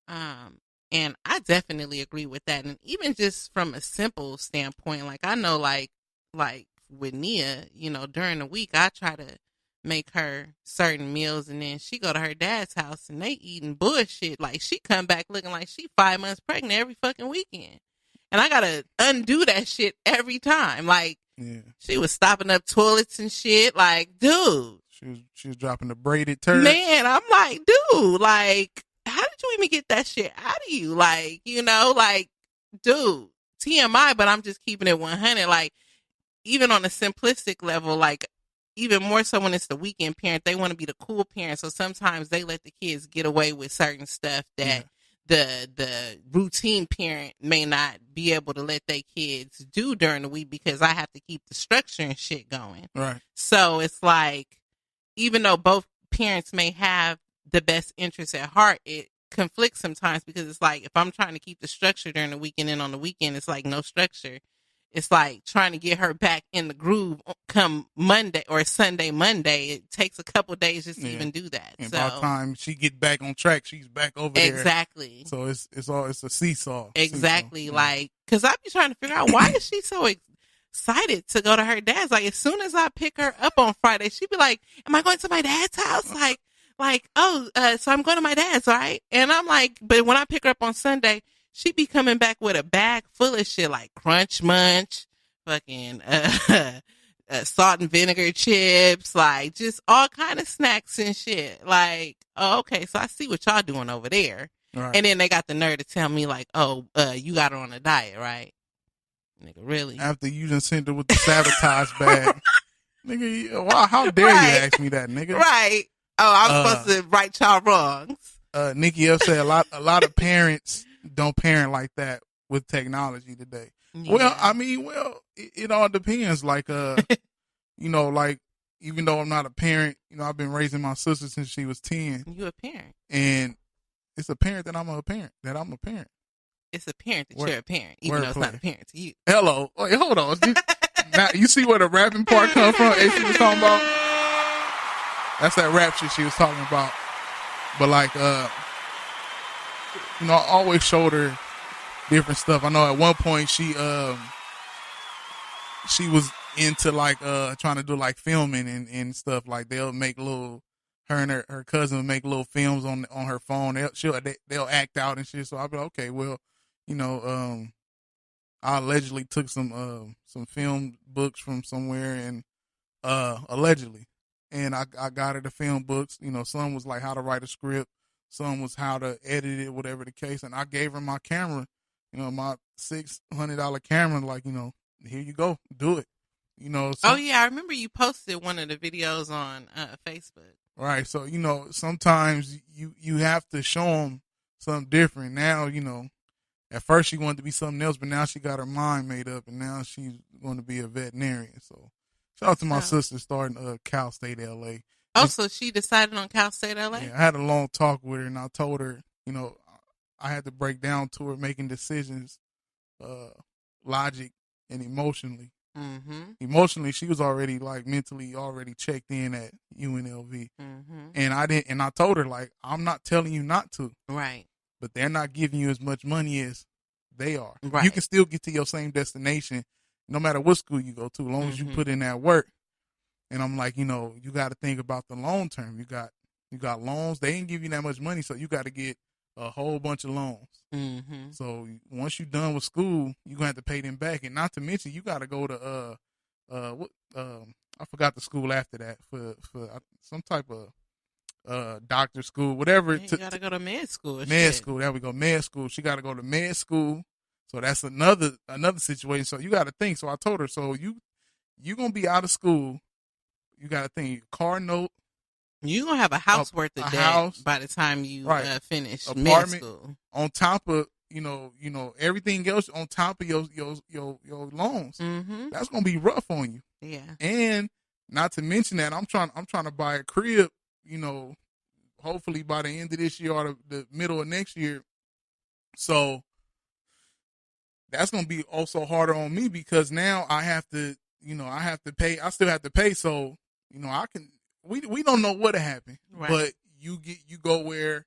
And I definitely agree with that. And even just from a simple standpoint, like, I know, like with Nia, during the week, I try to make her certain meals, and then she go to her dad's house and they eating bullshit. Like, she come back looking like she 5 months pregnant every fucking weekend. And I gotta undo that shit every time. Like, she was stopping up toilets and shit. Like, dude. She was dropping the braided turd. Man, I'm like, dude, like, how did you even get that shit out of you? Like, like, dude, TMI, but I'm just keeping it 100. Like, even on a simplistic level, like, even more so when it's the weekend parent, they want to be the cool parent. So sometimes they let the kids get away with certain stuff that the routine parent may not be able to let their kids do during the week, because I have to keep the structure and shit going. Right. So it's like, even though both parents may have the best interest at heart, it conflicts sometimes, because it's like, if I'm trying to keep the structure during the weekend and on the weekend it's like no structure, it's like trying to get her back in the groove come Monday or Sunday, Monday. It takes a couple days just to even do that. And so by the time she get back on track, she's back over there. Exactly. So it's a seesaw. Exactly. Seesaw. Like, because I be trying to figure out, why is she so excited to go to her dad's? Like, as soon as I pick her up on Friday, she'd be like, am I going to my dad's house? So I'm going to my dad's, right? And I'm like, but when I pick her up on Sunday, she be coming back with a bag full of shit, like Crunch Munch, fucking salt and vinegar chips, like just all kind of snacks and shit. Like, oh, okay, so I see what y'all doing over there. Right. And then they got the nerve to tell me like, oh, you got her on a diet, right? Nigga, really? After you done sent her with the sabotage bag. Nigga, wow, how dare you ask me that, nigga? Right. Oh, I'm supposed to right y'all wrongs. Nikki F said a lot of parents don't parent like that with technology today. Yeah. Well, I mean, it all depends. Like, like, even though I'm not a parent, I've been raising my sister since she was 10. You a parent. And it's apparent that I'm a parent. It's apparent that you're a parent, even though it's not apparent to you. Hello. Wait, hold on. Now, you see where the rapping part come from? She was talking about? That's that rap shit she was talking about. But like, I always showed her different stuff. I know at one point she was into like trying to do like filming and stuff. Like, they'll make little, her and her cousin will make little films on her phone. They'll act out and shit. So I'll be like, okay, well, I allegedly took some film books from somewhere, and allegedly, and I got her the film books. Some was like how to write a script, some was how to edit it, whatever the case. And I gave her my camera, my $600 camera. Like, here you go, do it. Oh yeah, I remember you posted one of the videos on Facebook. Right. So sometimes you have to show them something different. Now at first she wanted to be something else, but now she got her mind made up, and now she's going to be a veterinarian. So shout out to my sister starting Cal State LA. Oh, so she decided on Cal State LA? Yeah, I had a long talk with her, and I told her, I had to break down to her making decisions, logic and emotionally. Mm-hmm. Emotionally, she was already like mentally already checked in at UNLV, and I told her, like, I'm not telling you not to, right? But they're not giving you as much money as they are. Right. You can still get to your same destination no matter what school you go to, as long as you put in that work. And I'm like, you got to think about the long term. You got loans. They ain't give you that much money, so you got to get a whole bunch of loans. Mm-hmm. So once you're done with school, you're gonna have to pay them back. And not to mention, you got to go to I forgot the school after that for some type of doctor school, whatever. You gotta go to med school. School. There we go. Med school. She got to go to med school. So that's another situation. So you got to think. So I told her, so you gonna be out of school. You got to think car note. You gonna have a house worth of debt by the time you finish med school. On top of everything else, on top of your loans. Mm-hmm. That's gonna be rough on you. Yeah. And not to mention that I'm trying to buy a crib. Hopefully by the end of this year or the middle of next year. So that's going to be also harder on me, because now I have to pay. I still have to pay. So, we don't know what'll happen, right. But you go where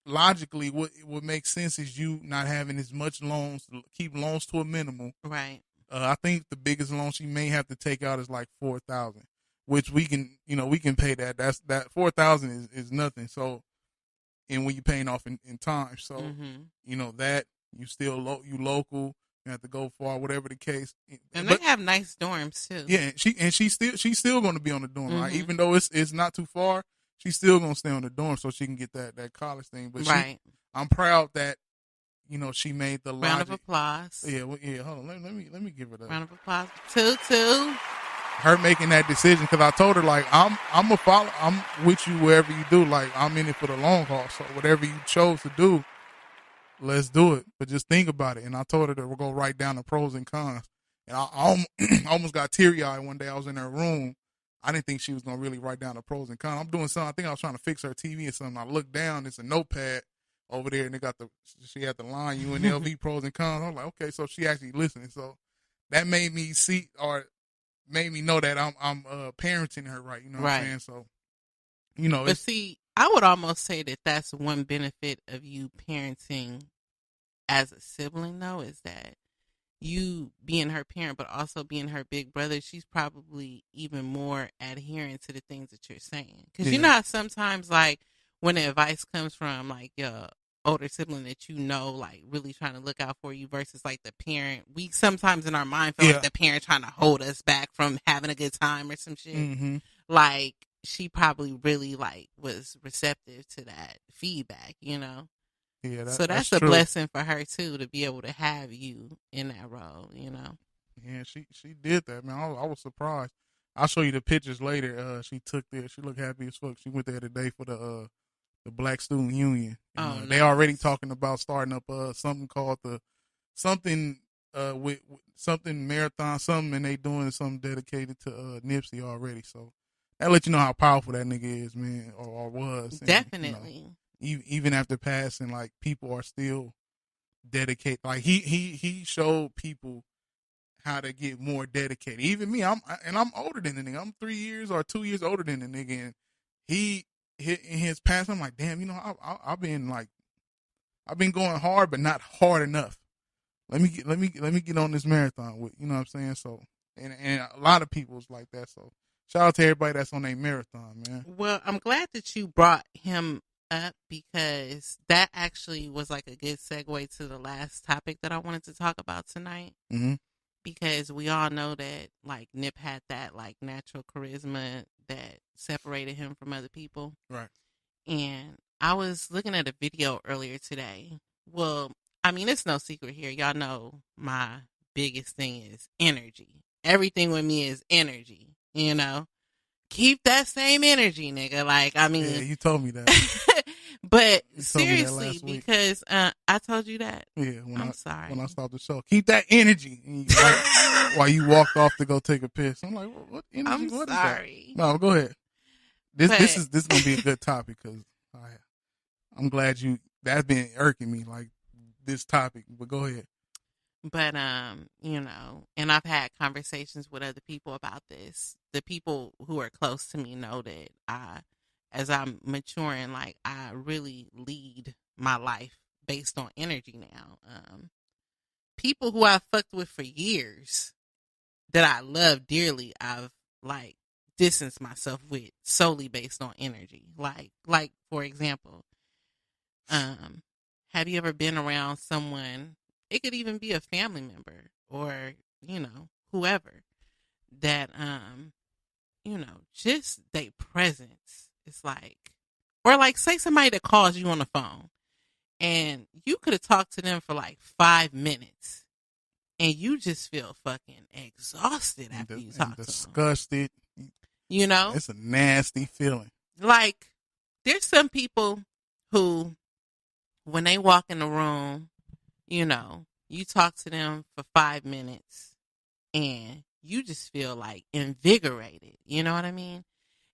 logically what would make sense is you not having as much loans, keep loans to a minimum. Right. I think the biggest loan she may have to take out is like $4,000, which we can pay that. That $4,000 is nothing. So, and when you're paying off in time, so that you still you local, you have to go far, whatever the case. And they have nice dorms too. Yeah, she's still going to be on the dorm, right? Even though it's not too far, she's still going to stay on the dorm so she can get that college thing. But I'm proud that she made the round of applause. Yeah, hold on, let me give it a round of applause. Two. Her making that decision, because I told her, like, I'm a follow. I'm with you wherever you do. Like, I'm in it for the long haul. So whatever you chose to do, let's do it. But just think about it. And I told her that we'll go write down the pros and cons. And I almost got teary-eyed one day. I was in her room. I didn't think she was going to really write down the pros and cons. I'm doing something. I think I was trying to fix her TV or something. I looked down. It's a notepad over there, and she had the line UNLV pros and cons. I was like, okay, so she actually listening. So that made me made me know that I'm parenting her right. You know what I'm saying? So, But see, I would almost say that that's one benefit of you parenting as a sibling, though, is that you being her parent, but also being her big brother, she's probably even more adherent to the things that you're saying. Because you know how sometimes, like, when the advice comes from, like, your older sibling that like, really trying to look out for you versus, like, the parent, we sometimes in our mind feel like the parent trying to hold us back from having a good time or some shit. Like, she probably really, like, was receptive to that feedback, Yeah, so that's a blessing for her too, to be able to have you in that role, Yeah, she did that, man. I was surprised. I'll show you the pictures later. She took there. She looked happy as fuck. She went there today for the Black Student Union. And, they already talking about starting up something called something marathon something, and they doing something dedicated to Nipsey already. So that let you know how powerful that nigga is, man, or was. And, definitely. Even after passing, like, people are still dedicated. Like, he showed people how to get more dedicated. Even me, I'm older than the nigga. I'm 3 years or 2 years older than the nigga, and he in his past, I'm like, damn, I've been going hard, but not hard enough. Let me get on this marathon with, you know what I'm saying? So, and a lot of people's like that. So shout out to everybody that's on their marathon, man. Well, I'm glad that you brought him up, because that actually was like a good segue to the last topic that I wanted to talk about tonight. Because we all know that, like, Nip had that, like, natural charisma that separated him from other people. Right. And I was looking at a video earlier today. Well, I mean, it's no secret here. Y'all know my biggest thing is energy. Everything with me is energy, Keep that same energy, nigga. Like, I mean. Yeah, you told me that. But seriously, because I told you that. Yeah, I'm sorry. When I stopped the show, keep that energy. While you walked off to go take a piss, I'm like, what energy? I'm sorry. Is that? No, go ahead. This is gonna be a good topic, because I'm glad that's been irking me, like, this topic. But go ahead. But and I've had conversations with other people about this. The people who are close to me know that as I'm maturing, like, I really lead my life based on energy now. People who I've fucked with for years that I love dearly, I've, like, distanced myself with solely based on energy. Like for example, have you ever been around someone, it could even be a family member or, whoever, that, just their presence. It's like, or like, say somebody that calls you on the phone and you could have talked to them for like 5 minutes and you just feel fucking exhausted after you talk to them. Disgusted. It's a nasty feeling. Like, there's some people who, when they walk in the room, you talk to them for 5 minutes and you just feel like invigorated. You know what I mean?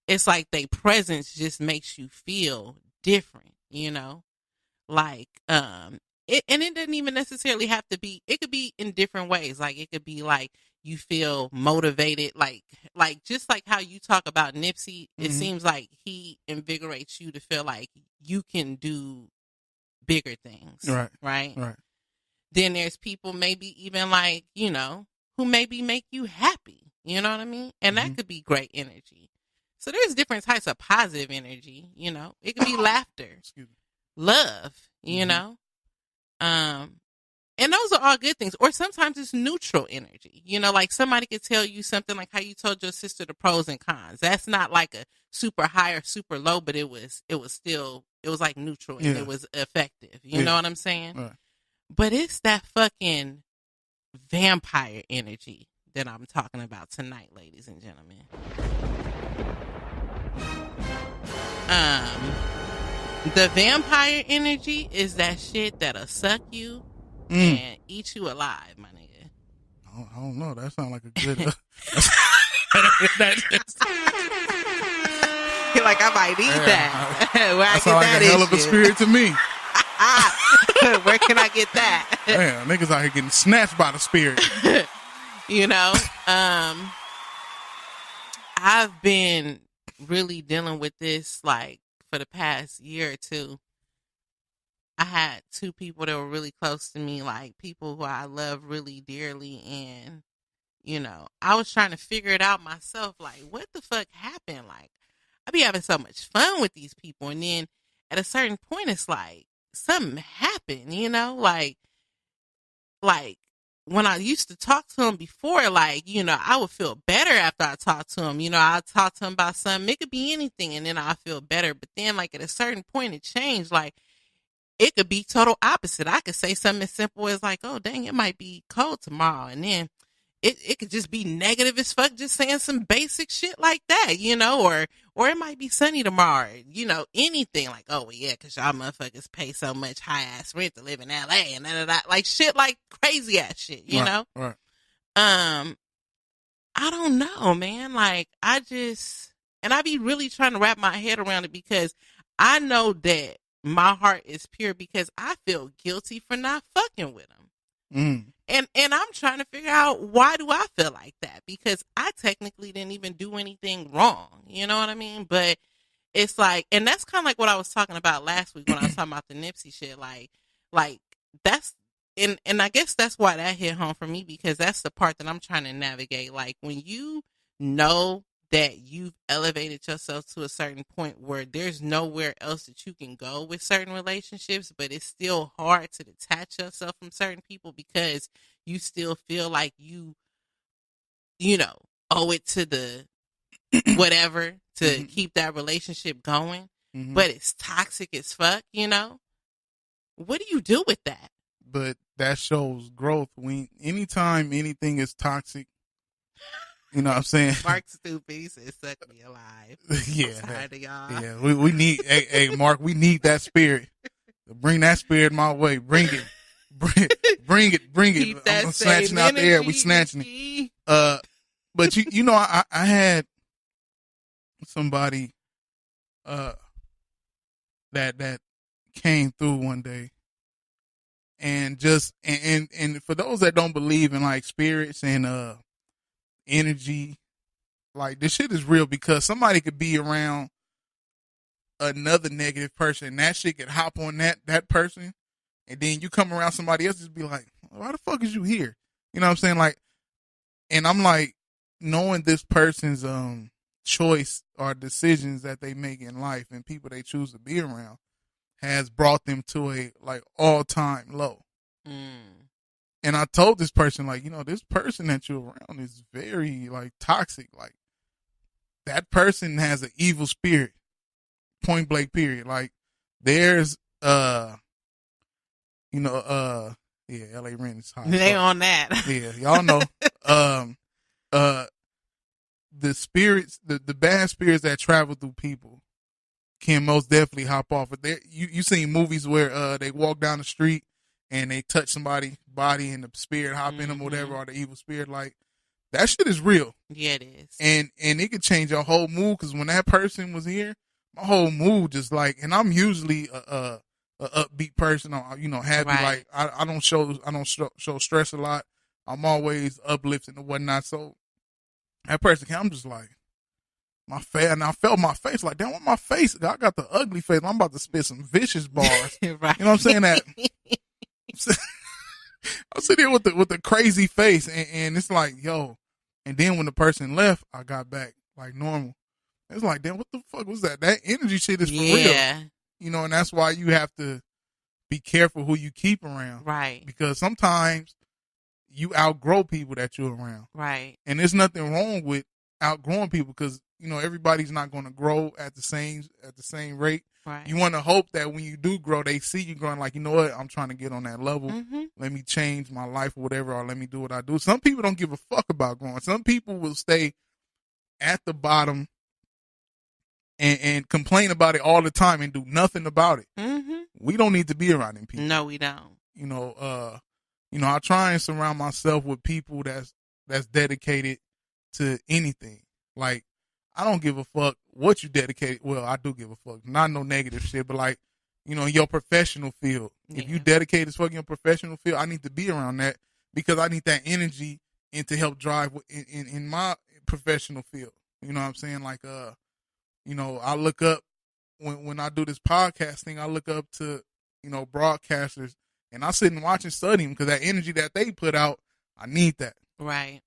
It's like their presence just makes you feel different, like, it doesn't even necessarily have to be, it could be in different ways. Like, it could be like you feel motivated, like just like how you talk about Nipsey, it seems like he invigorates you to feel like you can do bigger things. Right. Right. Then there's people maybe even like, who maybe make you happy. You know what I mean? And that could be great energy. So there's different types of positive energy, you know. It could be laughter, love, you know. And those are all good things. Or sometimes it's neutral energy. You know, like somebody could tell you something like how you told your sister the pros and cons. That's not like a super high or super low, but it was like neutral and it was effective. You know what I'm saying? Right. But it's that fucking vampire energy that I'm talking about tonight, ladies and gentlemen. The vampire energy is that shit that'll suck you and eat you alive, my nigga. I don't know. That sounds like a good. You're like, I might need that. Where I that get like that a hell of a spirit to me. Where can I get that? Damn, niggas out here getting snatched by the spirit. You know, I've been really dealing with this like for the past year or two. I had two people that were really close to me, like people who I love really dearly. And, you know, I was trying to figure it out myself. Like, what the fuck happened? Like, I be having so much fun with these people. And then at a certain point, it's like something happened, you know, like when I used to talk to him before, like, you know, I would feel better after I talked to him. You know, I'd talk to him about something. It could be anything. And then I feel better. But then, like, at a certain point, it changed. Like, it could be total opposite. I could say something as simple as like, oh, dang, it might be cold tomorrow. And then it could just be negative as fuck, just saying some basic shit like that, you know, or it might be sunny tomorrow, you know, anything like, oh, well, yeah, because y'all motherfuckers pay so much high ass rent to live in LA and that, like shit, like crazy ass shit, you know? Right. I don't know, man. Like, I be really trying to wrap my head around it because I know that my heart is pure because I feel guilty for not fucking with him. And I'm trying to figure out why do I feel like that? Because I technically didn't even do anything wrong. You know what I mean? But it's like, and that's kind of like what I was talking about last week when I was talking about the Nipsey shit. Like that's, and I guess that's why that hit home for me because that's the part that I'm trying to navigate. Like when you know that you've elevated yourself to a certain point where there's nowhere else that you can go with certain relationships, but it's still hard to detach yourself from certain people because you still feel like you know, owe it to the whatever to keep that relationship going, but it's toxic as fuck, you know? What do you do with that? But that shows growth. Anytime anything is toxic, you know what I'm saying? Mark stupid. He said, suck me alive. Yeah. I'm tired of y'all. Yeah. We need, hey, Mark, we need that spirit. Bring that spirit my way. Bring it. Bring it. Keep that I'm snatching out the air. We snatching it. But you know, I had somebody, that came through one day and just, and for those that don't believe in like spirits and, energy, like this shit is real because somebody could be around another negative person and that shit could hop on that person and then you come around somebody else just be like, why the fuck is you here? You know what I'm saying? Like, and I'm like, knowing this person's choice or decisions that they make in life and people they choose to be around has brought them to a like all-time low. And I told this person, like, you know, this person that you're around is very, like, toxic. Like, that person has an evil spirit. Point blank, period. Like, there's, yeah, LA Rent is hot. They on that. Yeah, y'all know. The spirits, the bad spirits that travel through people can most definitely hop off. But you seen movies where they walk down the street and they touch somebody's body and the spirit hop in them or whatever, or the evil spirit, like, that shit is real. Yeah, it is. And it could change your whole mood, because when that person was here, my whole mood just like, and I'm usually a upbeat person, or, you know, happy. Right. Like, I don't show stress a lot. I'm always uplifting and whatnot. So that person came, I'm just like, my face, and I felt my face like, damn, what my face? I got the ugly face. I'm about to spit some vicious bars. Right. You know what I'm saying? That I sit there with the crazy face, and it's like, yo. And then when the person left, I got back like normal. It's like, damn, what the fuck was that? That energy shit is for real. You know, and that's why you have to be careful who you keep around. Right. Because sometimes you outgrow people that you're around. Right. And there's nothing wrong with outgrowing people because, you know, everybody's not going to grow at the same rate. Right. You want to hope that when you do grow, they see you growing like, you know what, I'm trying to get on that level. Mm-hmm. Let me change my life or whatever, or let me do what I do. Some people don't give a fuck about growing. Some people will stay at the bottom and complain about it all the time and do nothing about it. Mm-hmm. We don't need to be around them people. No, we don't. You know, I try and surround myself with people that's dedicated to anything. Like, I don't give a fuck what you dedicated. Well, I do give a fuck. Not no negative shit, but like, you know, in your professional field. Yeah. If you dedicate as fuck in your professional field, I need to be around that because I need that energy and to help drive in my professional field. You know what I'm saying? Like, you know, I look up when I do this podcast thing, I look up to, you know, broadcasters and I sit and watch and study them because that energy that they put out, I need that. Right.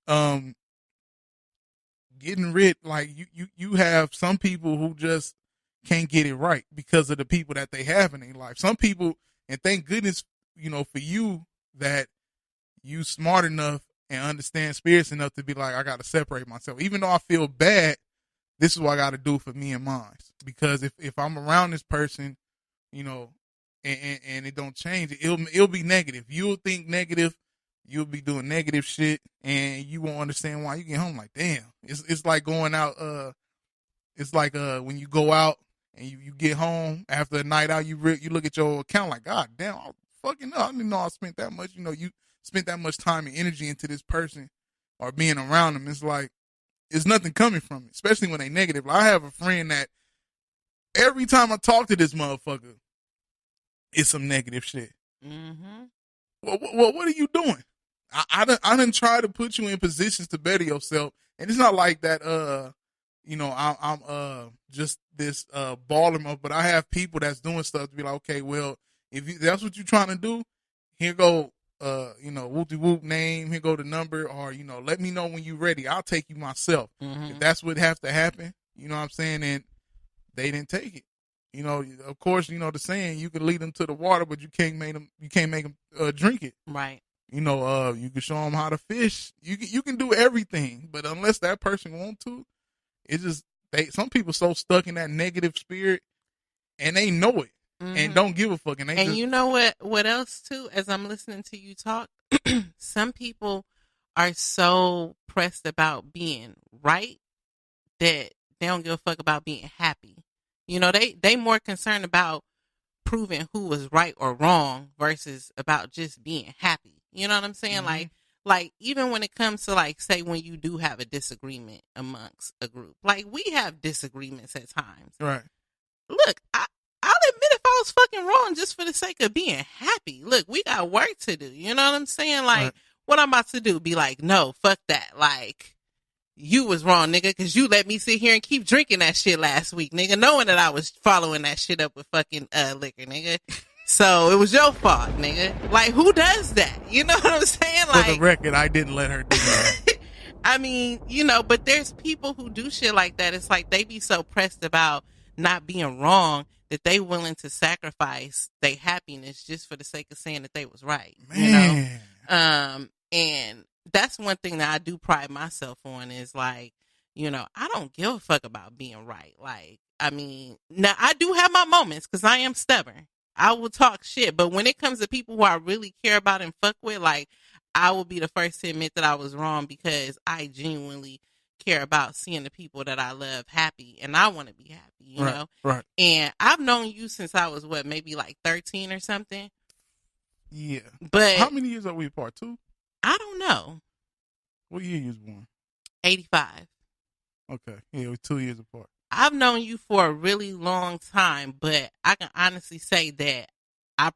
Getting rid, like you have some people who just can't get it right because of the people that they have in their life. Some people, and thank goodness, you know, for you that you smart enough and understand spirits enough to be like, I got to separate myself. Even though I feel bad, this is what I got to do for me and mine. Because if I'm around this person, you know, and it don't change, it'll be negative. You'll think negative. You'll be doing negative shit, and you won't understand why. You get home like, damn. It's like going out. It's like when you go out and you get home after a night out. You look at your account like, God damn, I fucking up. I didn't know I spent that much. You know, you spent that much time and energy into this person or being around them. It's like it's nothing coming from it, especially when they negative. Like, I have a friend that every time I talk to this motherfucker, it's some negative shit. Mm-hmm. Well, what are you doing? I done try to put you in positions to better yourself, and it's not like that. You know, I'm just this baller, but I have people that's doing stuff to be like, okay, well, if that's what you're trying to do, here go, you know, whoop-de-whoop name, here go the number, or, you know, let me know when you're ready. I'll take you myself. Mm-hmm. If that's what has to happen, you know what I'm saying? And they didn't take it. You know, of course, you know the saying, you can lead them to the water, but you can't make them drink it. Right. You know, you can show them how to fish. You can do everything, but unless that person want to, it's just some people so stuck in that negative spirit, and they know it and don't give a fuck. And you know what else too? As I'm listening to you talk, some people are so pressed about being right that they don't give a fuck about being happy. You know, they more concerned about proving who was right or wrong versus about just being happy. You know what I'm saying? Mm-hmm. Like even when it comes to, like, say when you do have a disagreement amongst a group, like we have disagreements at times. Right. Look, I'll admit if I was fucking wrong just for the sake of being happy. Look, we got work to do. You know what I'm saying? Like, right. What I'm about to do, be like, no, fuck that. Like, you was wrong, nigga, because you let me sit here and keep drinking that shit last week, nigga, knowing that I was following that shit up with fucking liquor, nigga. So it was your fault, nigga. Like, who does that? You know what I'm saying? Like, for the record, I didn't let her do that. I mean, you know, but there's people who do shit like that. It's like they be so pressed about not being wrong that they willing to sacrifice their happiness just for the sake of saying that they was right. Man. You know? And that's one thing that I do pride myself on is, like, you know, I don't give a fuck about being right. Like, I mean, now I do have my moments because I am stubborn. I will talk shit, but when it comes to people who I really care about and fuck with, like, I will be the first to admit that I was wrong because I genuinely care about seeing the people that I love happy, and I want to be happy, you know? Right. And I've known you since I was, maybe like 13 or something? Yeah. But how many years are we apart? 2? I don't know. What year you was born? 85. Okay. Yeah, we're 2 years apart. I've known you for a really long time, but I can honestly say that I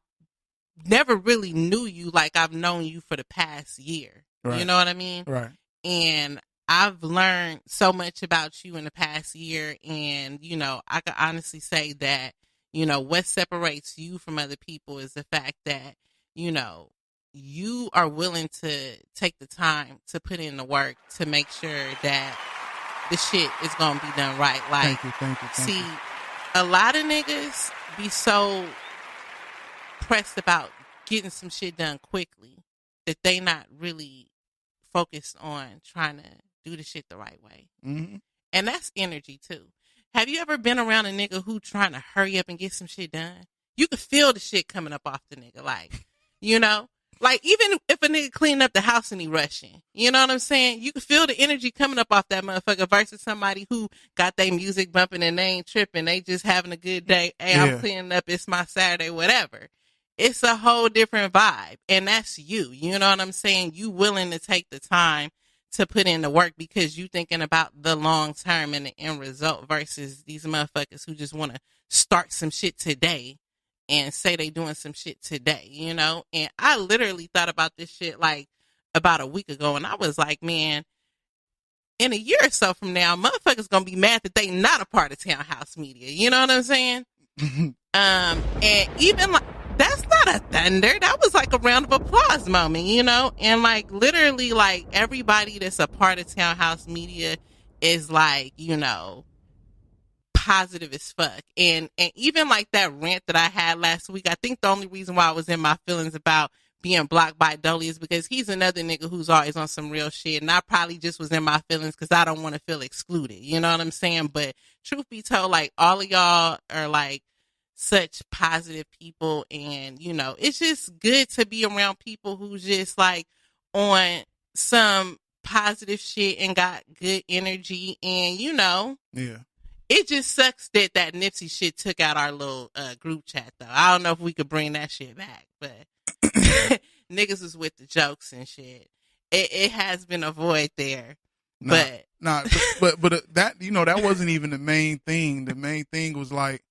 never really knew you like I've known you for the past year. Right. You know what I mean? Right. And I've learned so much about you in the past year. And, you know, I can honestly say that, you know, what separates you from other people is the fact that, you know, you are willing to take the time to put in the work to make sure that the shit is gonna be done right. Like, Thank see, you. a lot of niggas be so pressed about getting some shit done quickly that they not really focused on trying to do the shit the right way. Mm-hmm. And that's energy too. Have you ever been around a nigga who trying to hurry up and get some shit done? You could feel the shit coming up off the nigga. Like, you know, like even if a nigga cleaning up the house and he rushing, you know what I'm saying? You can feel the energy coming up off that motherfucker versus somebody who got their music bumping and they ain't tripping. They just having a good day. Hey, I'm cleaning up. It's my Saturday, whatever. It's a whole different vibe. And that's you. You know what I'm saying? You willing to take the time to put in the work because you thinking about the long term and the end result versus these motherfuckers who just want to start some shit today and say they doing some shit today, you know? And I literally thought about this shit like about a week ago and I was like, man, in a year or so from now, motherfuckers gonna be mad that they not a part of Townhouse Media. You know what I'm saying? And even like, that's not a thunder. That was like a round of applause moment, you know? And like literally like everybody that's a part of Townhouse Media is like, you know, positive as fuck. And even like that rant that I had last week, I think the only reason why I was in my feelings about being blocked by Dolly is because he's another nigga who's always on some real shit. And I probably just was in my feelings because I don't want to feel excluded. You know what I'm saying? But truth be told, like all of y'all are like such positive people, and you know it's just good to be around people who just like on some positive shit and got good energy. And you know, it just sucks that Nipsey shit took out our little group chat though. I don't know if we could bring that shit back, but niggas was with the jokes and shit. It has been a void there. But that, you know, that wasn't even the main thing. The main thing was like,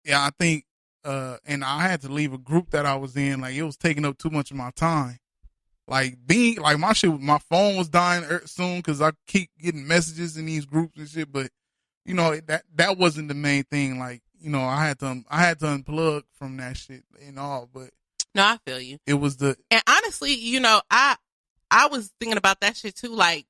yeah, I think, and I had to leave a group that I was in. Like, it was taking up too much of my time. Like, my phone was dying soon because I keep getting messages in these groups and shit. But, you know, that wasn't the main thing. Like, you know, I had to unplug from that shit and all. But no, I feel you. It was and honestly, you know, I was thinking about that shit too. Like,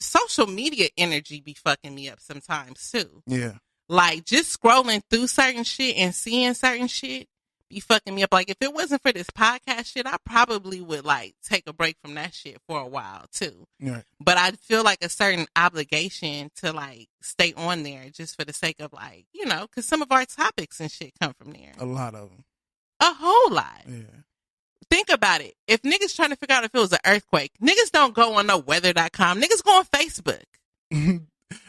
social media energy be fucking me up sometimes too. Yeah. Like, just scrolling through certain shit and seeing certain shit be fucking me up. Like, if it wasn't for this podcast shit, I probably would, like, take a break from that shit for a while, too. Yeah. But I feel like a certain obligation to, like, stay on there just for the sake of, like, you know, because some of our topics and shit come from there. A lot of them. A whole lot. Yeah. Think about it. If niggas trying to figure out if it was an earthquake, niggas don't go on no weather.com. Niggas go on Facebook.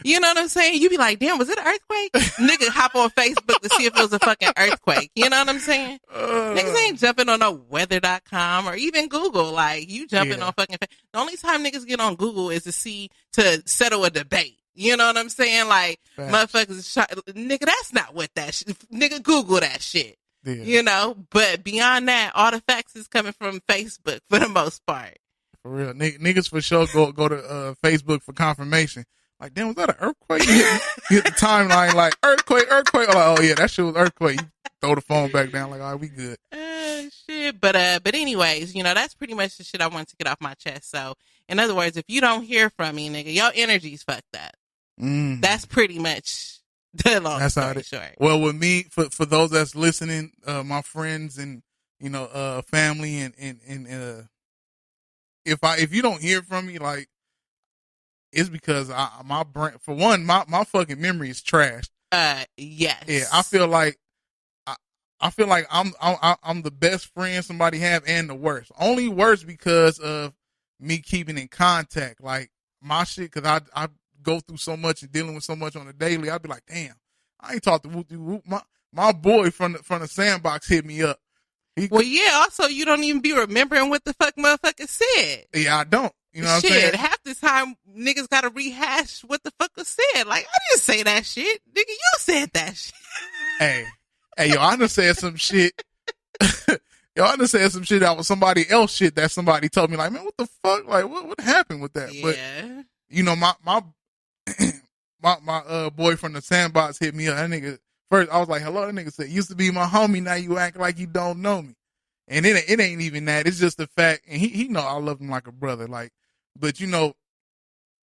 You know what I'm saying? You be like, damn, was it an earthquake? Nigga hop on Facebook to see if it was a fucking earthquake. You know what I'm saying? Niggas ain't jumping on no weather.com or even Google. Like, you jumping on fucking... The only time niggas get on Google is to settle a debate. You know what I'm saying? Like, motherfuckers... Nigga, that's not what that shit... Nigga, Google that shit. Yeah. You know? But beyond that, all the facts is coming from Facebook for the most part. For real. Niggas for sure go to Facebook for confirmation. Like, damn, was that an earthquake? You hit the timeline like, earthquake. Like, oh, yeah, that shit was earthquake. You throw the phone back down like, all right, we good. Shit. But anyways, you know, that's pretty much the shit I wanted to get off my chest. So, in other words, if you don't hear from me, nigga, your energy's fucked up. That's pretty much the long story short. Well, with me, for those that's listening, my friends and, you know, family and if you don't hear from me, like, it's because my brain, for one, my fucking memory is trash. Yes. Yeah, I feel like I'm the best friend somebody have and the worst. Only worse because of me keeping in contact. Like, my shit, because I go through so much and dealing with so much on a daily. I'd be like, damn, I ain't talked to Whoop. My boy from the Sandbox hit me up. Well, yeah. Also, you don't even be remembering what the fuck motherfucker said. Yeah, I don't. You know what I'm saying? Half the time, niggas gotta rehash what the fuck was said. Like, I didn't say that shit. Nigga, you said that shit. Hey, yo, I done said some shit. I done said some shit that was somebody else shit that somebody told me, like, man, what the fuck? Like, what happened with that? Yeah. But, you know, my boy from the Sandbox hit me up. That nigga, first, I was like, hello. That nigga said, used to be my homie. Now you act like you don't know me. And it ain't even that. It's just the fact, and he know I love him like a brother. Like, but you know,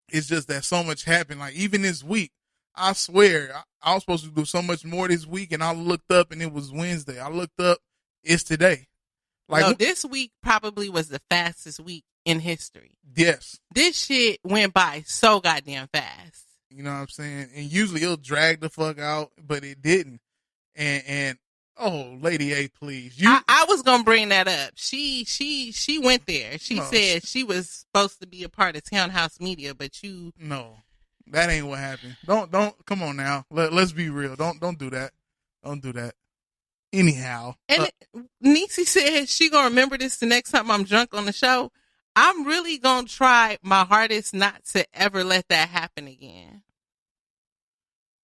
it's just that so much happened. Like even this week, I swear I was supposed to do so much more this week, and I looked up and it was Wednesday. I looked up, it's today. Like no, this week probably was the fastest week in history. Yes. This shit went by so goddamn fast. You know what I'm saying? And usually it'll drag the fuck out, but it didn't. And oh, Lady A, please. I was gonna bring that up. She went there. She No. said she was supposed to be a part of Townhouse Media, but you No, that ain't what happened. Don't come on now. Let's be real. Don't do that. Don't do that. Anyhow. and Niecy said she gonna remember this the next time I'm drunk on the show. I'm really gonna try my hardest not to ever let that happen again.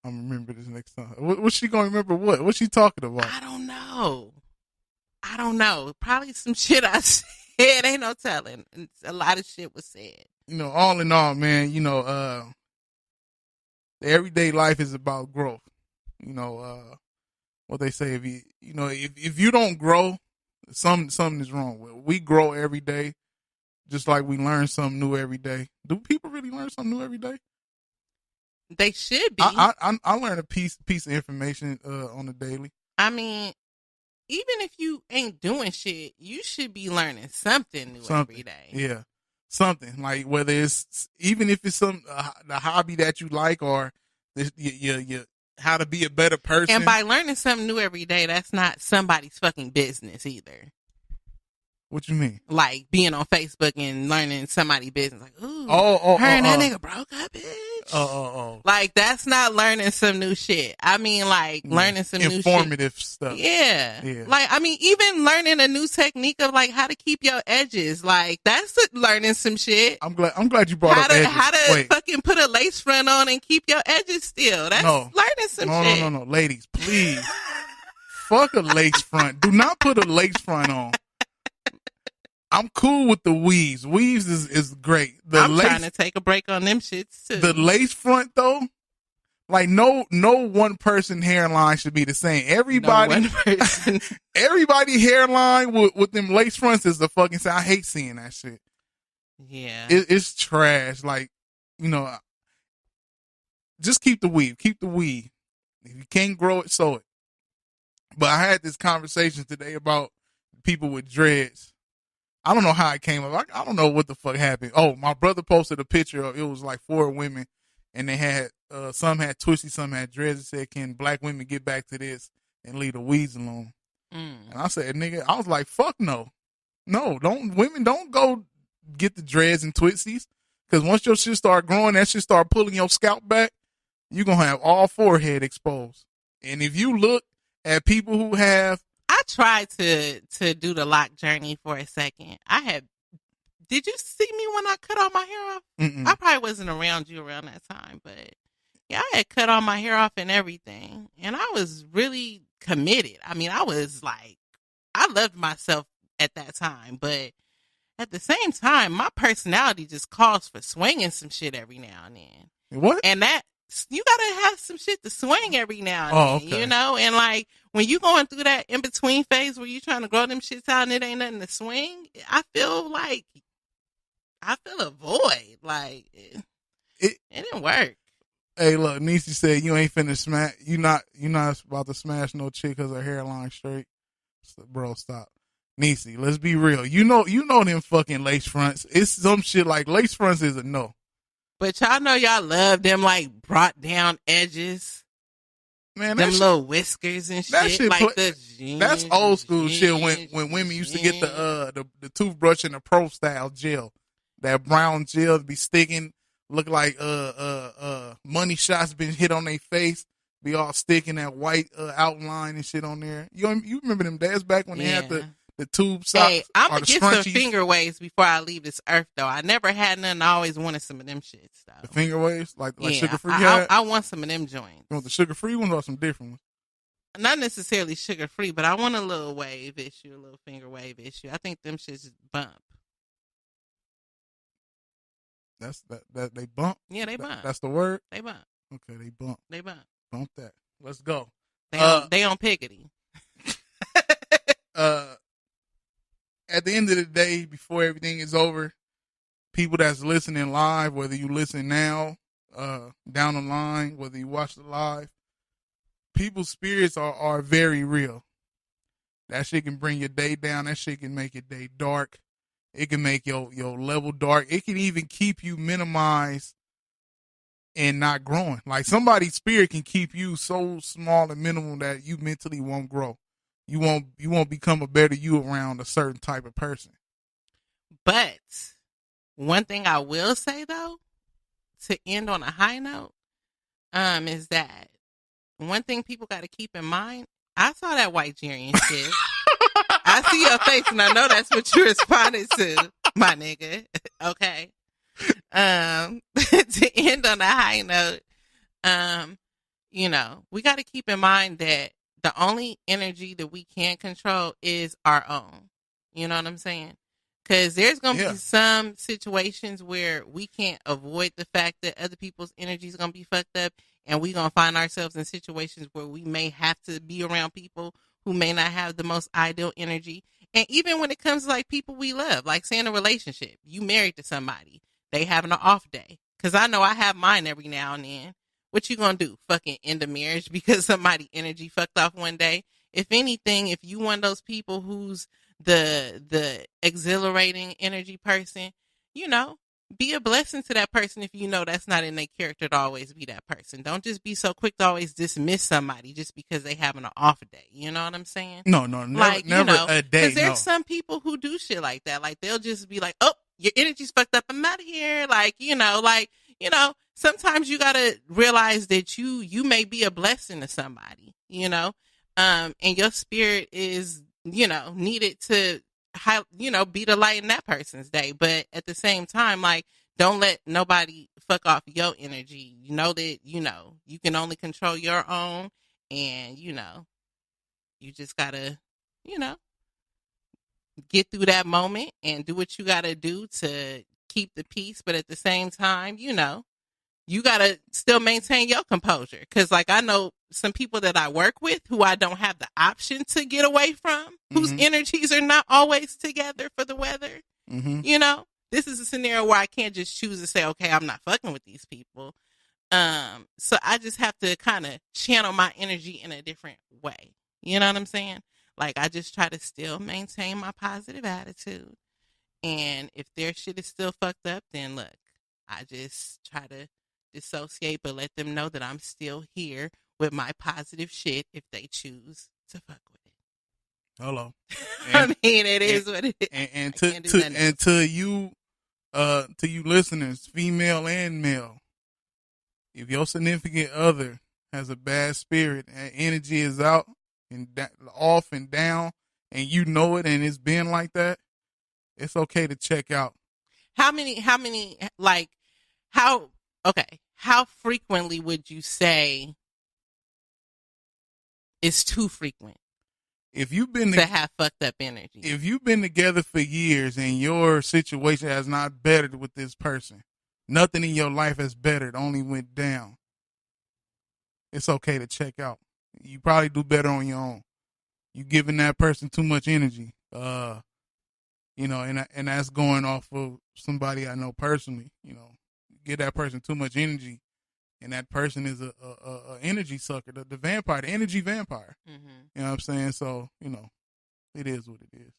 I'm gonna remember this next time. What's she gonna remember? What's she talking about? I don't know. Probably some shit I said. Ain't no telling. A lot of shit was said. You know, all in all, man, you know, the everyday life is about growth. You know, what they say, if you don't grow, something is wrong. We grow every day, just like we learn something new every day. Do people really learn something new every day? They should be. I learn a piece of information on the daily. I mean, even if you ain't doing shit, you should be learning something new every day. Yeah, something like whether it's even if it's the hobby that you like or your how to be a better person. And by learning something new every day, that's not somebody's fucking business either. What you mean? Like being on Facebook and learning somebody's business. Like, ooh, her and that nigga broke up, bitch. Like, that's not learning some new shit. I mean, like, learning some new shit. Informative stuff. Yeah. Like, I mean, even learning a new technique of, like, how to keep your edges. Like, that's learning some shit. I'm glad you brought up edges. How to fucking put a lace front on and keep your edges still. That's learning some shit. No. Ladies, please. Fuck a lace front. Do not put a lace front on. I'm cool with the weaves. Weaves is great. I'm trying to take a break on them shits too. The lace front though, like no one person hairline should be the same. Everybody hairline with them lace fronts is the fucking same. I hate seeing that shit. Yeah, it's trash. Like, you know, just keep the weave. Keep the weave. If you can't grow it, sow it. But I had this conversation today about people with dreads. I don't know how it came up. I don't know what the fuck happened. Oh, my brother posted a picture of, it was like 4 women, and they had, some had twisty, some had dreads. It said, can black women get back to this and leave the weeds alone? And I said, nigga, I was like, fuck no. No, women don't go get the dreads and twisties. Because once your shit start growing, that shit start pulling your scalp back, you're going to have all forehead exposed. And if you look at people who have, I tried to do the lock journey for a second. Did you see me when I cut all my hair off? Mm-mm. I probably wasn't around you around that time, but yeah, I had cut all my hair off and everything. And I was really committed. I mean, I was like, I loved myself at that time, but at the same time, my personality just calls for swinging some shit every now and then. What? And that, you gotta have some shit to swing every now and then, okay. you know? And like, when you going through that in-between phase where you trying to grow them shits out and it ain't nothing to swing, I feel a void. Like, it didn't work. Hey, look, Niecy said you ain't finna smash. You not about to smash no chick because her hairline straight. So, bro, stop. Niecy, let's be real. You know them fucking lace fronts. It's some shit like lace fronts is a no. But y'all know y'all love them like brought down edges. Man, them little whiskers and shit. Like that's old school shit when women used to get the toothbrush in the pro style gel. That brown gel to be sticking, look like money shots been hit on their face, be all sticking that white outline and shit on there. You remember them days back when they had the tube socks? Hey, I'm gonna get some finger waves before I leave this earth though. I never had none. I always wanted some of them shits though. The finger waves? Like sugar free? I want some of them joints. You want the sugar free ones or some different ones? Not necessarily sugar free, but I want a little wave issue, a little finger wave issue. I think them shits bump. That they bump? Yeah, they bump. That's the word? They bump. Okay, they bump. They bump. Bump that. Let's go. They on Piggity. at the end of the day, before everything is over, people that's listening live, whether you listen now, down the line, whether you watch the live, people's spirits are very real. That shit can bring your day down. That shit can make your day dark. It can make your level dark. It can even keep you minimized and not growing. Like somebody's spirit can keep you so small and minimal that you mentally won't grow. You won't become a better you around a certain type of person. But one thing I will say though, to end on a high note, is that one thing people got to keep in mind. I saw that white Jerry and shit. I see your face and I know that's what you responded to, my nigga. Okay. To end on a high note, we got to keep in mind that the only energy that we can control is our own. You know what I'm saying? Because there's going to be some situations where we can't avoid the fact that other people's energy is going to be fucked up, and we're going to find ourselves in situations where we may have to be around people who may not have the most ideal energy. And even when it comes to like people we love, like say in a relationship, you married to somebody, they having an off day. Because I know I have mine every now and then. What you going to do? Fucking end the marriage because somebody energy fucked off one day? If anything, if you one of those people who's the exhilarating energy person, be a blessing to that person if you know that's not in their character to always be that person. Don't just be so quick to always dismiss somebody just because they having an off day. You know what I'm saying? No, never a day. Because there's some people who do shit like that. Like they'll just be like, oh, your energy's fucked up. I'm out of here. Sometimes you gotta realize that you may be a blessing to somebody, and your spirit is, needed to, be the light in that person's day. But at the same time, like, don't let nobody fuck off your energy. You know that, you can only control your own, and, you just gotta, get through that moment and do what you gotta do to keep the peace. But at the same time, you gotta still maintain your composure. Cause like I know some people that I work with who I don't have the option to get away from, whose energies are not always together for the weather. This is a scenario where I can't just choose to say, okay, I'm not fucking with these people. So I just have to kind of channel my energy in a different way. You know what I'm saying? Like I just try to still maintain my positive attitude. And if their shit is still fucked up, then look, I just try to dissociate, but let them know that I'm still here with my positive shit if they choose to fuck with it. Hello. It is what it is. And to you listeners, female and male, if your significant other has a bad spirit and energy is out and off and down, and you know it, and it's been like that, it's okay to check out. How frequently would you say it's too frequent? If you've been to have fucked up energy. If you've been together for years and your situation has not bettered with this person, nothing in your life has bettered, only went down, it's okay to check out. You probably do better on your own. You giving that person too much energy. And that's going off of somebody I know personally. Give that person too much energy, and that person is a energy sucker, the vampire, the energy vampire. Mm-hmm. You know what I'm saying? So, it is what it is.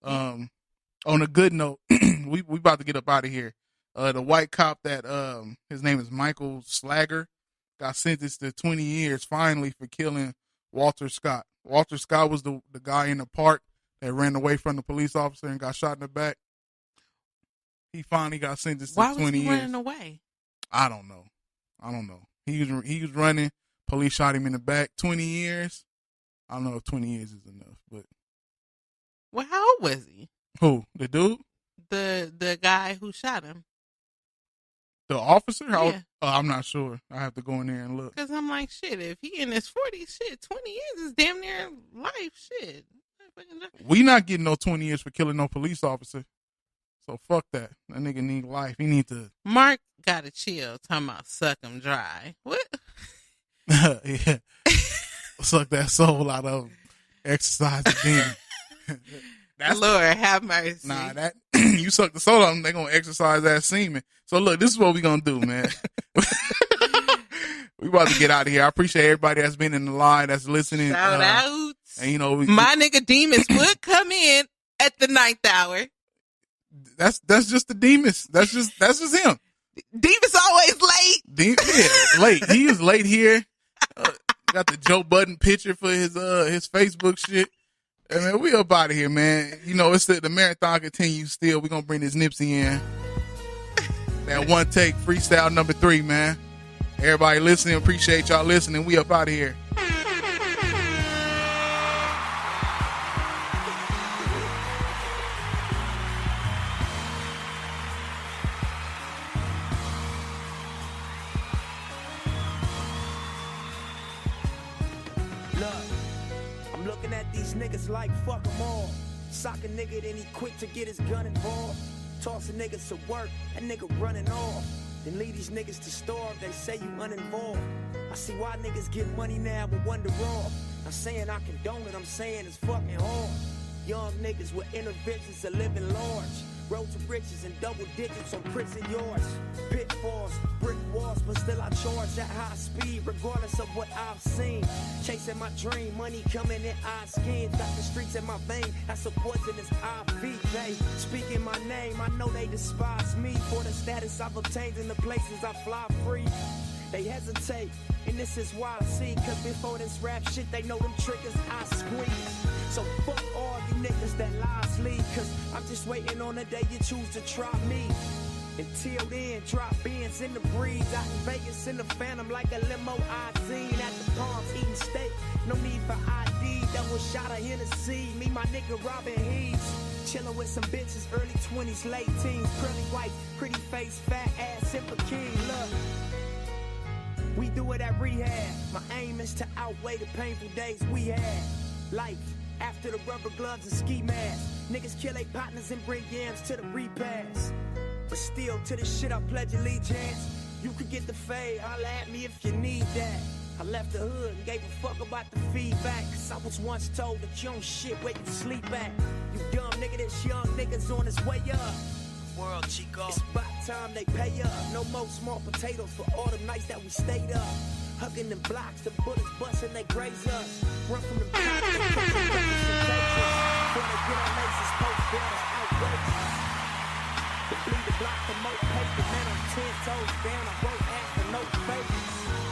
On a good note, we about to get up out of here. The white cop that his name is Michael Slager got sentenced to 20 years finally for killing Walter Scott. Walter Scott was the guy in the park that ran away from the police officer and got shot in the back. He finally got sentenced to 20 years. Why was he running away? I don't know. He was running. Police shot him in the back. 20 years. I don't know if 20 years is enough, but. Well, how old was he? Who? The dude? The guy who shot him. The officer? Yeah. I'm not sure. I have to go in there and look. Because I'm like, shit, if he in his 40s, 20 years is damn near life, shit. We not getting no 20 years for killing no police officer. So fuck that. That nigga need life. He need to. Mark gotta chill. Talking about suck him dry. What? Yeah. Suck that soul out of him. Exercise again. That's Lord have mercy. nah. That you suck the soul out of them, they gonna exercise that semen. So look, this is what we gonna do, man. We about to get out of here. I appreciate everybody that's been in the line, that's listening. Shout out. And you know, My nigga Demas would come in at the 9th hour. that's just the Demas. That's just him. Demas always late. Yeah, late. He is late here. Got the Joe Budden picture for his Facebook shit. And man, we up out of here, man. You know, it's the marathon continues still. We're gonna bring this Nipsey in. That one take freestyle number 3, man. Everybody listening, appreciate y'all listening. We up out of here. Look, I'm looking at these niggas like fuck them all. Sock a nigga, then he quick to get his gun involved. Toss a nigga to work, that nigga running off. Then leave these niggas to starve, they say you uninvolved. I see why niggas get money now but wonder off. I'm saying I condone it, I'm saying it's fucking hard. Young niggas with interventions are living large. Road to riches and double digits on prison yards. Pitfalls, brick walls, but still I charge at high speed, regardless of what I've seen. Chasing my dream, money coming in odd schemes. Got the streets in my vein, that's a poisonous IV. They speaking my name, I know they despise me for the status I've obtained in the places I fly free. They hesitate, and this is why I see. Cause before this rap shit, they know them triggers I squeeze. So fuck all you niggas that lies lead. Cause I'm just waiting on the day you choose to try me. Until then, drop beans in the breeze. Out in Vegas in the Phantom like a limo I-zine. At the Palms eating steak, no need for ID. Double shot of Hennessy, me my nigga Robin Hees. Chillin' with some bitches, early 20s, late teens. Curly white, pretty face, fat ass, simple king. Look, we do it at rehab. My aim is to outweigh the painful days we had. Life after the rubber gloves and ski masks. Niggas kill their partners and bring yams to the repass. But still, to this shit I pledge allegiance. You could get the fade, holla at me if you need that. I left the hood and gave a fuck about the feedback. Cause I was once told that you don't shit where you sleep at. You dumb nigga, this young nigga's on his way up. World Chico. It's about time they pay up. No more small potatoes for all the nights that we stayed up. Hugging them blocks, the bullets busting, they graze us. Run from them cops, they come from breakfast and cages. Before they get our laces, post battles outrageous. To bleed the block for more paper, man, I'm 10 toes down, I won't ask for no favors.